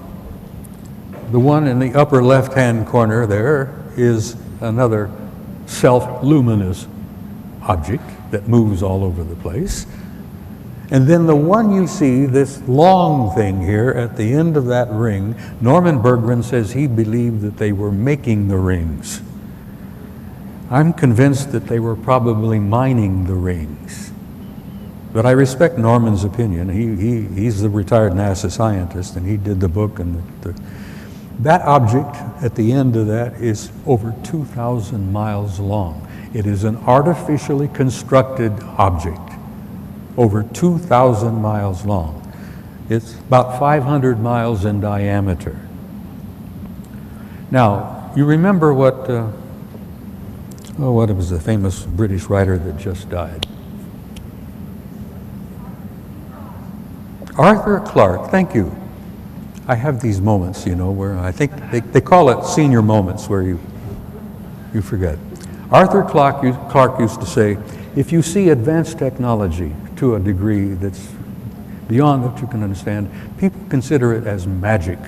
The one in the upper left-hand corner there is another self-luminous object that moves all over the place. And then the one you see, this long thing here at the end of that ring, Norman Berggren says he believed that they were making the rings. I'm convinced that they were probably mining the rings. But I respect Norman's opinion. He's the retired NASA scientist, and he did the book. And that object at the end of that is over 2,000 miles long. It is an artificially constructed object, over 2,000 miles long. It's about 500 miles in diameter. Now, you remember what was the famous British writer that just died? Arthur Clarke, thank you. I have these moments, you know, where I think they call it senior moments where you forget. Arthur Clarke used to say, if you see advanced technology to a degree that's beyond what you can understand, people consider it as magic.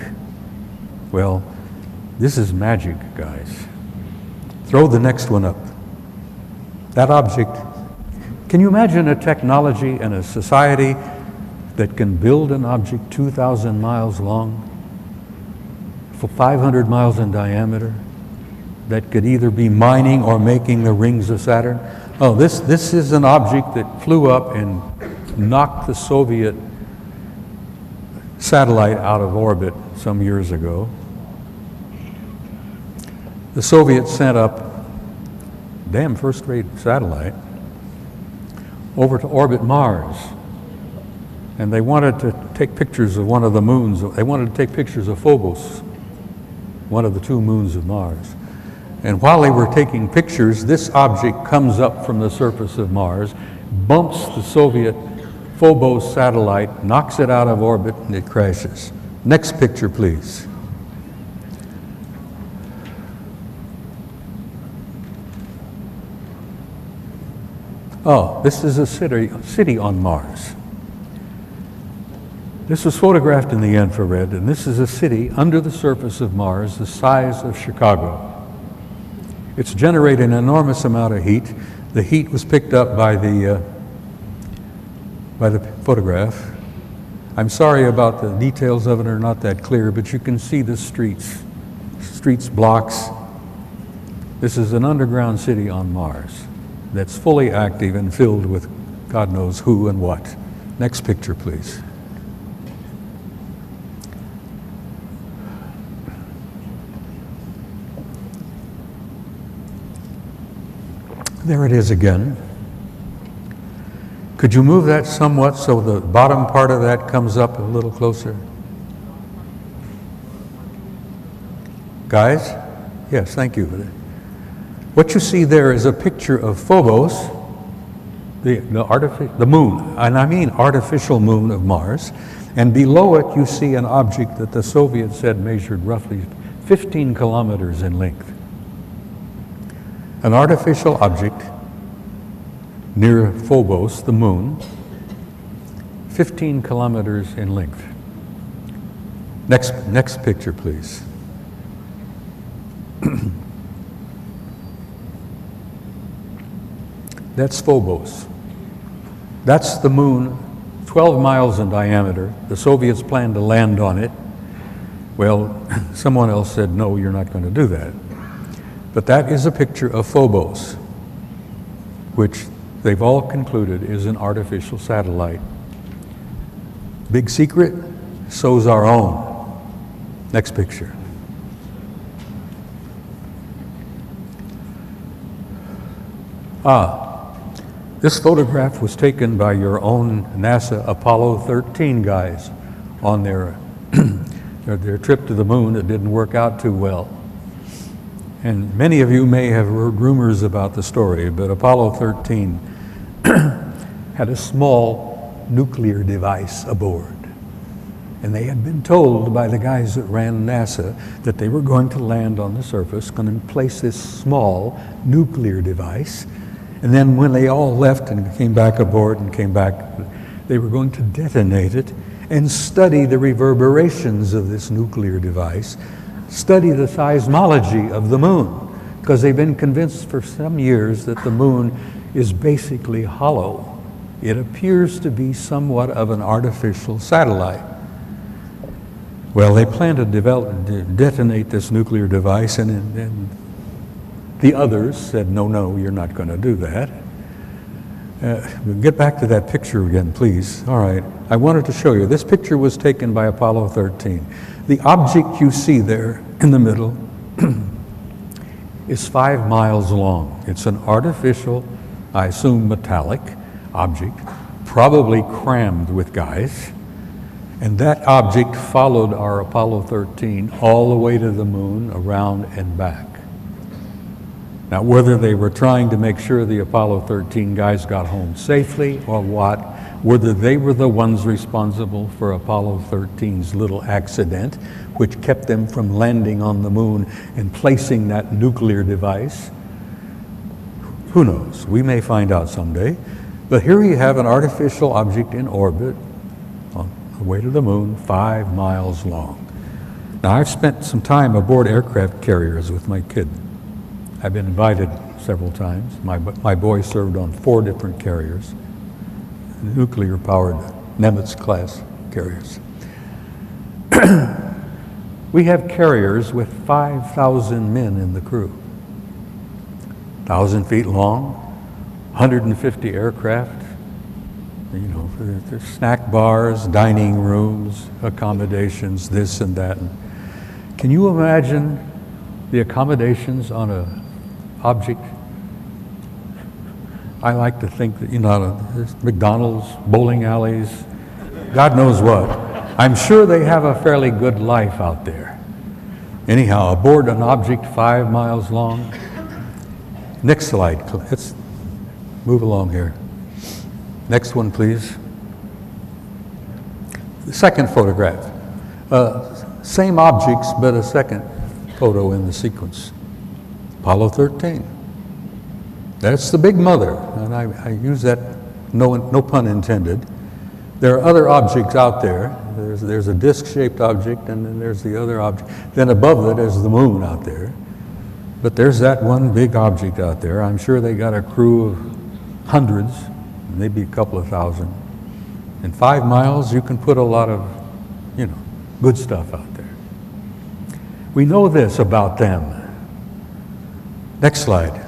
Well, this is magic, guys. Throw the next one up. That object, can you imagine a technology and a society that can build an object 2,000 miles long, for 500 miles in diameter, that could either be mining or making the rings of Saturn? Oh, this is an object that flew up and knocked the Soviet satellite out of orbit some years ago. The Soviets sent up damn first-rate satellite over to orbit Mars. And they wanted to take pictures of one of the moons. They wanted to take pictures of Phobos. one of the two moons of Mars. And while they were taking pictures, this object comes up from the surface of Mars, bumps the Soviet Phobos satellite, knocks it out of orbit, and it crashes. Next picture, please. Oh, this is a city on Mars. This was photographed in the infrared, and this is a city under the surface of Mars the size of Chicago. It's generating an enormous amount of heat. The heat was picked up by the photograph. I'm sorry about the details of it are not that clear, but you can see the streets blocks. This is an underground city on Mars that's fully active and filled with God knows who and what. Next picture, please. There it is again. Could you move that somewhat so the bottom part of that comes up a little closer? Guys? Yes, thank you. What you see there is a picture of Phobos, the moon, and I mean artificial moon of Mars, and below it you see an object that the Soviets said measured roughly 15 kilometers in length. An artificial object near Phobos, the moon, 15 kilometers in length. Next picture, please. That's Phobos. That's the moon, 12 miles in diameter. The Soviets planned to land on it. Well, someone else said, no, you're not going to do that. But that is a picture of Phobos, which they've all concluded is an artificial satellite. Big secret, so's our own. Next picture. This photograph was taken by your own NASA Apollo 13 guys on their trip to the moon that didn't work out too well. And many of you may have heard rumors about the story, but Apollo 13 had a small nuclear device aboard. And they had been told by the guys that ran NASA that they were going to land on the surface, going to place this small nuclear device. And then when they all left and came back aboard and came back, they were going to detonate it and study the reverberations of this nuclear device, study the seismology of the moon, because they've been convinced for some years that the moon is basically hollow. It appears to be somewhat of an artificial satellite. Well, they plan to detonate this nuclear device, and the others said, no, you're not going to do that. Get back to that picture again, please. All right, I wanted to show you. This picture was taken by Apollo 13. The object you see there in the middle is 5 miles long. It's an artificial, I assume metallic object, probably crammed with guys. And that object followed our Apollo 13 all the way to the moon, around and back. Now, whether they were trying to make sure the Apollo 13 guys got home safely or what, whether they were the ones responsible for Apollo 13's little accident, which kept them from landing on the moon and placing that nuclear device, who knows? We may find out someday. But here you have an artificial object in orbit on the way to the moon, 5 miles long. Now, I've spent some time aboard aircraft carriers with my kid. I've been invited several times. My boy served on 4 different carriers, nuclear-powered Nimitz-class carriers. We have carriers with 5,000 men in the crew, 1,000 feet long, 150 aircraft. You know, there's snack bars, dining rooms, accommodations, this and that. Can you imagine the accommodations on a object? I like to think that, you know, there's McDonald's, bowling alleys, God knows what. I'm sure they have a fairly good life out there. Anyhow, aboard an object 5 miles long. Next slide. Let's move along here. Next one, please. The second photograph. Same objects, but a second photo in the sequence. Apollo 13. That's the big mother, and I use that, no pun intended. There are other objects out there. There's a disc-shaped object, and then there's the other object. Then above it is the moon out there. But there's that one big object out there. I'm sure they got a crew of hundreds, maybe a couple of thousand. In 5 miles, you can put a lot of, good stuff out there. We know this about them. Next slide.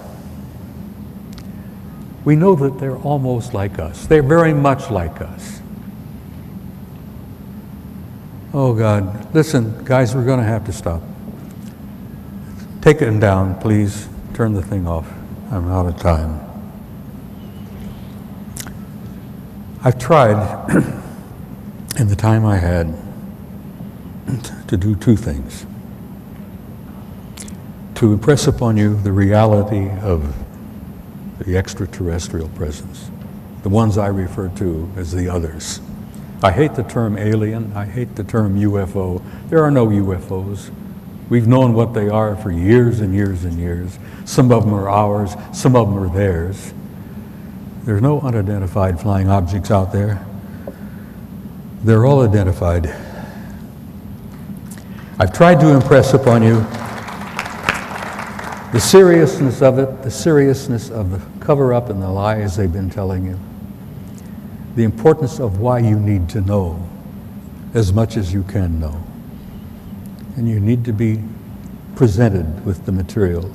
We know that they're almost like us. They're very much like us. Oh God, listen, guys, we're going to have to stop. Take it down, please. Turn the thing off. I'm out of time. I've tried, in the time I had, to do two things. To impress upon you the reality of the extraterrestrial presence, the ones I refer to as the others. I hate the term alien. I hate the term UFO. There are no UFOs. We've known what they are for years and years and years. Some of them are ours, some of them are theirs. There's no unidentified flying objects out there. They're all identified. I've tried to impress upon you the seriousness of it, the seriousness of the cover-up and the lies they've been telling you, the importance of why you need to know as much as you can know. And you need to be presented with the material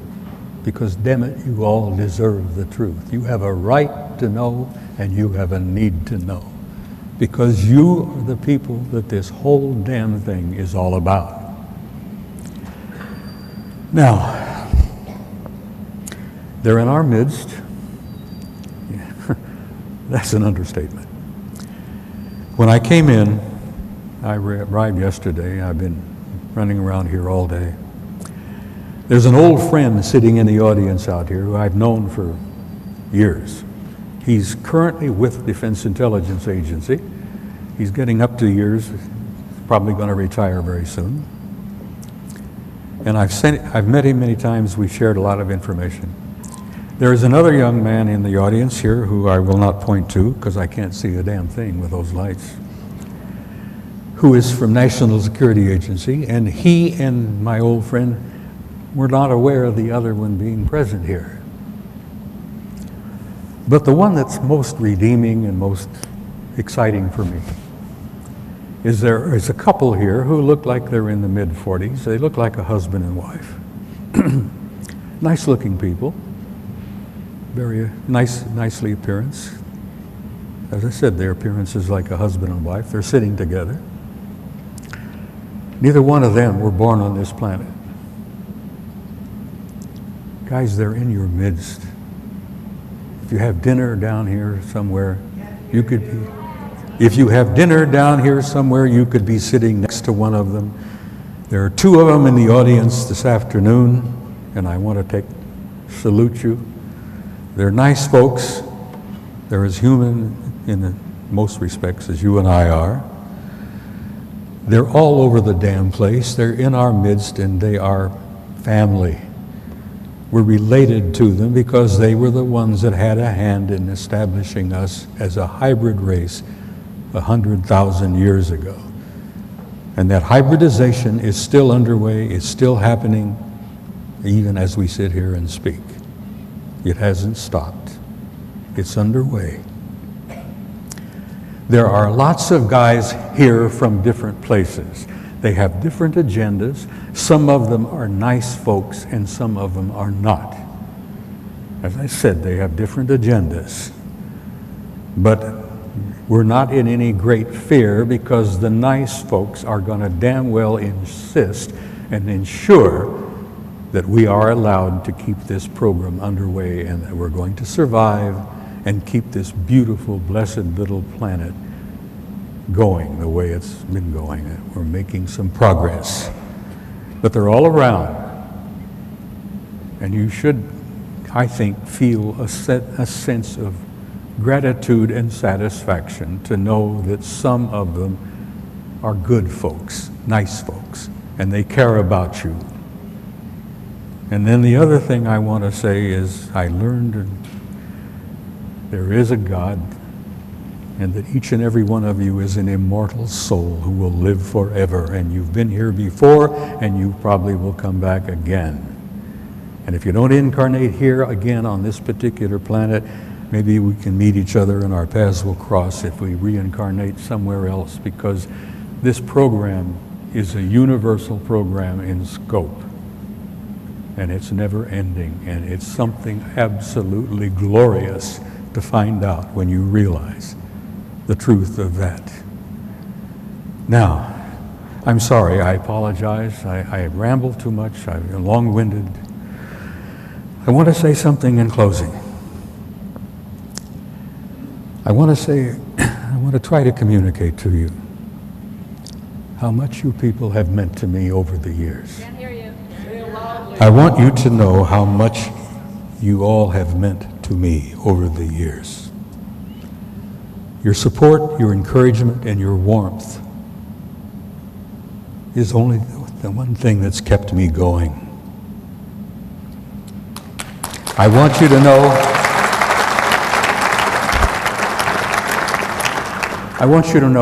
because, damn it, you all deserve the truth. You have a right to know and you have a need to know because you are the people that this whole damn thing is all about. Now, they're in our midst. That's an understatement. When I came in, I arrived yesterday. I've been running around here all day. There's an old friend sitting in the audience out here who I've known for years. He's currently with Defense Intelligence Agency. He's getting up to years, probably going to retire very soon. And I've met him many times. We've shared a lot of information. There is another young man in the audience here who I will not point to because I can't see a damn thing with those lights, who is from National Security Agency, and he and my old friend were not aware of the other one being present here. But the one that's most redeeming and most exciting for me is there is a couple here who look like they're in the mid-40s. They look like a husband and wife. Nice-looking people. Very nicely appearance. As I said, their appearance is like a husband and wife. They're sitting together. Neither one of them were born on this planet. Guys, they're in your midst. If you have dinner down here somewhere, you could be. If you have dinner down here somewhere, you could be sitting next to one of them. There are two of them in the audience this afternoon, and I want to salute you. They're nice folks. They're as human in most respects as you and I are. They're all over the damn place. They're in our midst and they are family. We're related to them because they were the ones that had a hand in establishing us as a hybrid race 100,000 years ago. And that hybridization is still underway, it's still happening even as we sit here and speak. It hasn't stopped. It's underway. There are lots of guys here from different places. They have different agendas. Some of them are nice folks and some of them are not. As I said, they have different agendas. But we're not in any great fear because the nice folks are going to damn well insist and ensure that we are allowed to keep this program underway and that we're going to survive and keep this beautiful, blessed little planet going the way it's been going. We're making some progress. but they're all around. And you should, I think, feel a sense of gratitude and satisfaction to know that some of them are good folks, nice folks, and they care about you. And then the other thing I want to say is I learned there is a God, and that each and every one of you is an immortal soul who will live forever. And you've been here before, and you probably will come back again. And if you don't incarnate here again on this particular planet, maybe we can meet each other and our paths will cross if we reincarnate somewhere else, because this program is a universal program in scope. And it's never ending, and it's something absolutely glorious to find out when you realize the truth of that. Now, I'm sorry, I apologize. I ramble too much, I'm long-winded. I want to say something in closing. I want to try to communicate to you how much you people have meant to me over the years. Can't hear you. I want you to know how much you all have meant to me over the years. Your support, your encouragement, and your warmth is only the one thing that's kept me going. I want you to know,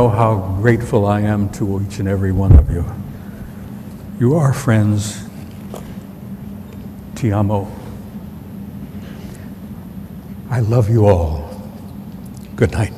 how grateful I am to each and every one of you. You are friends. Ti amo. I love you all. Good night.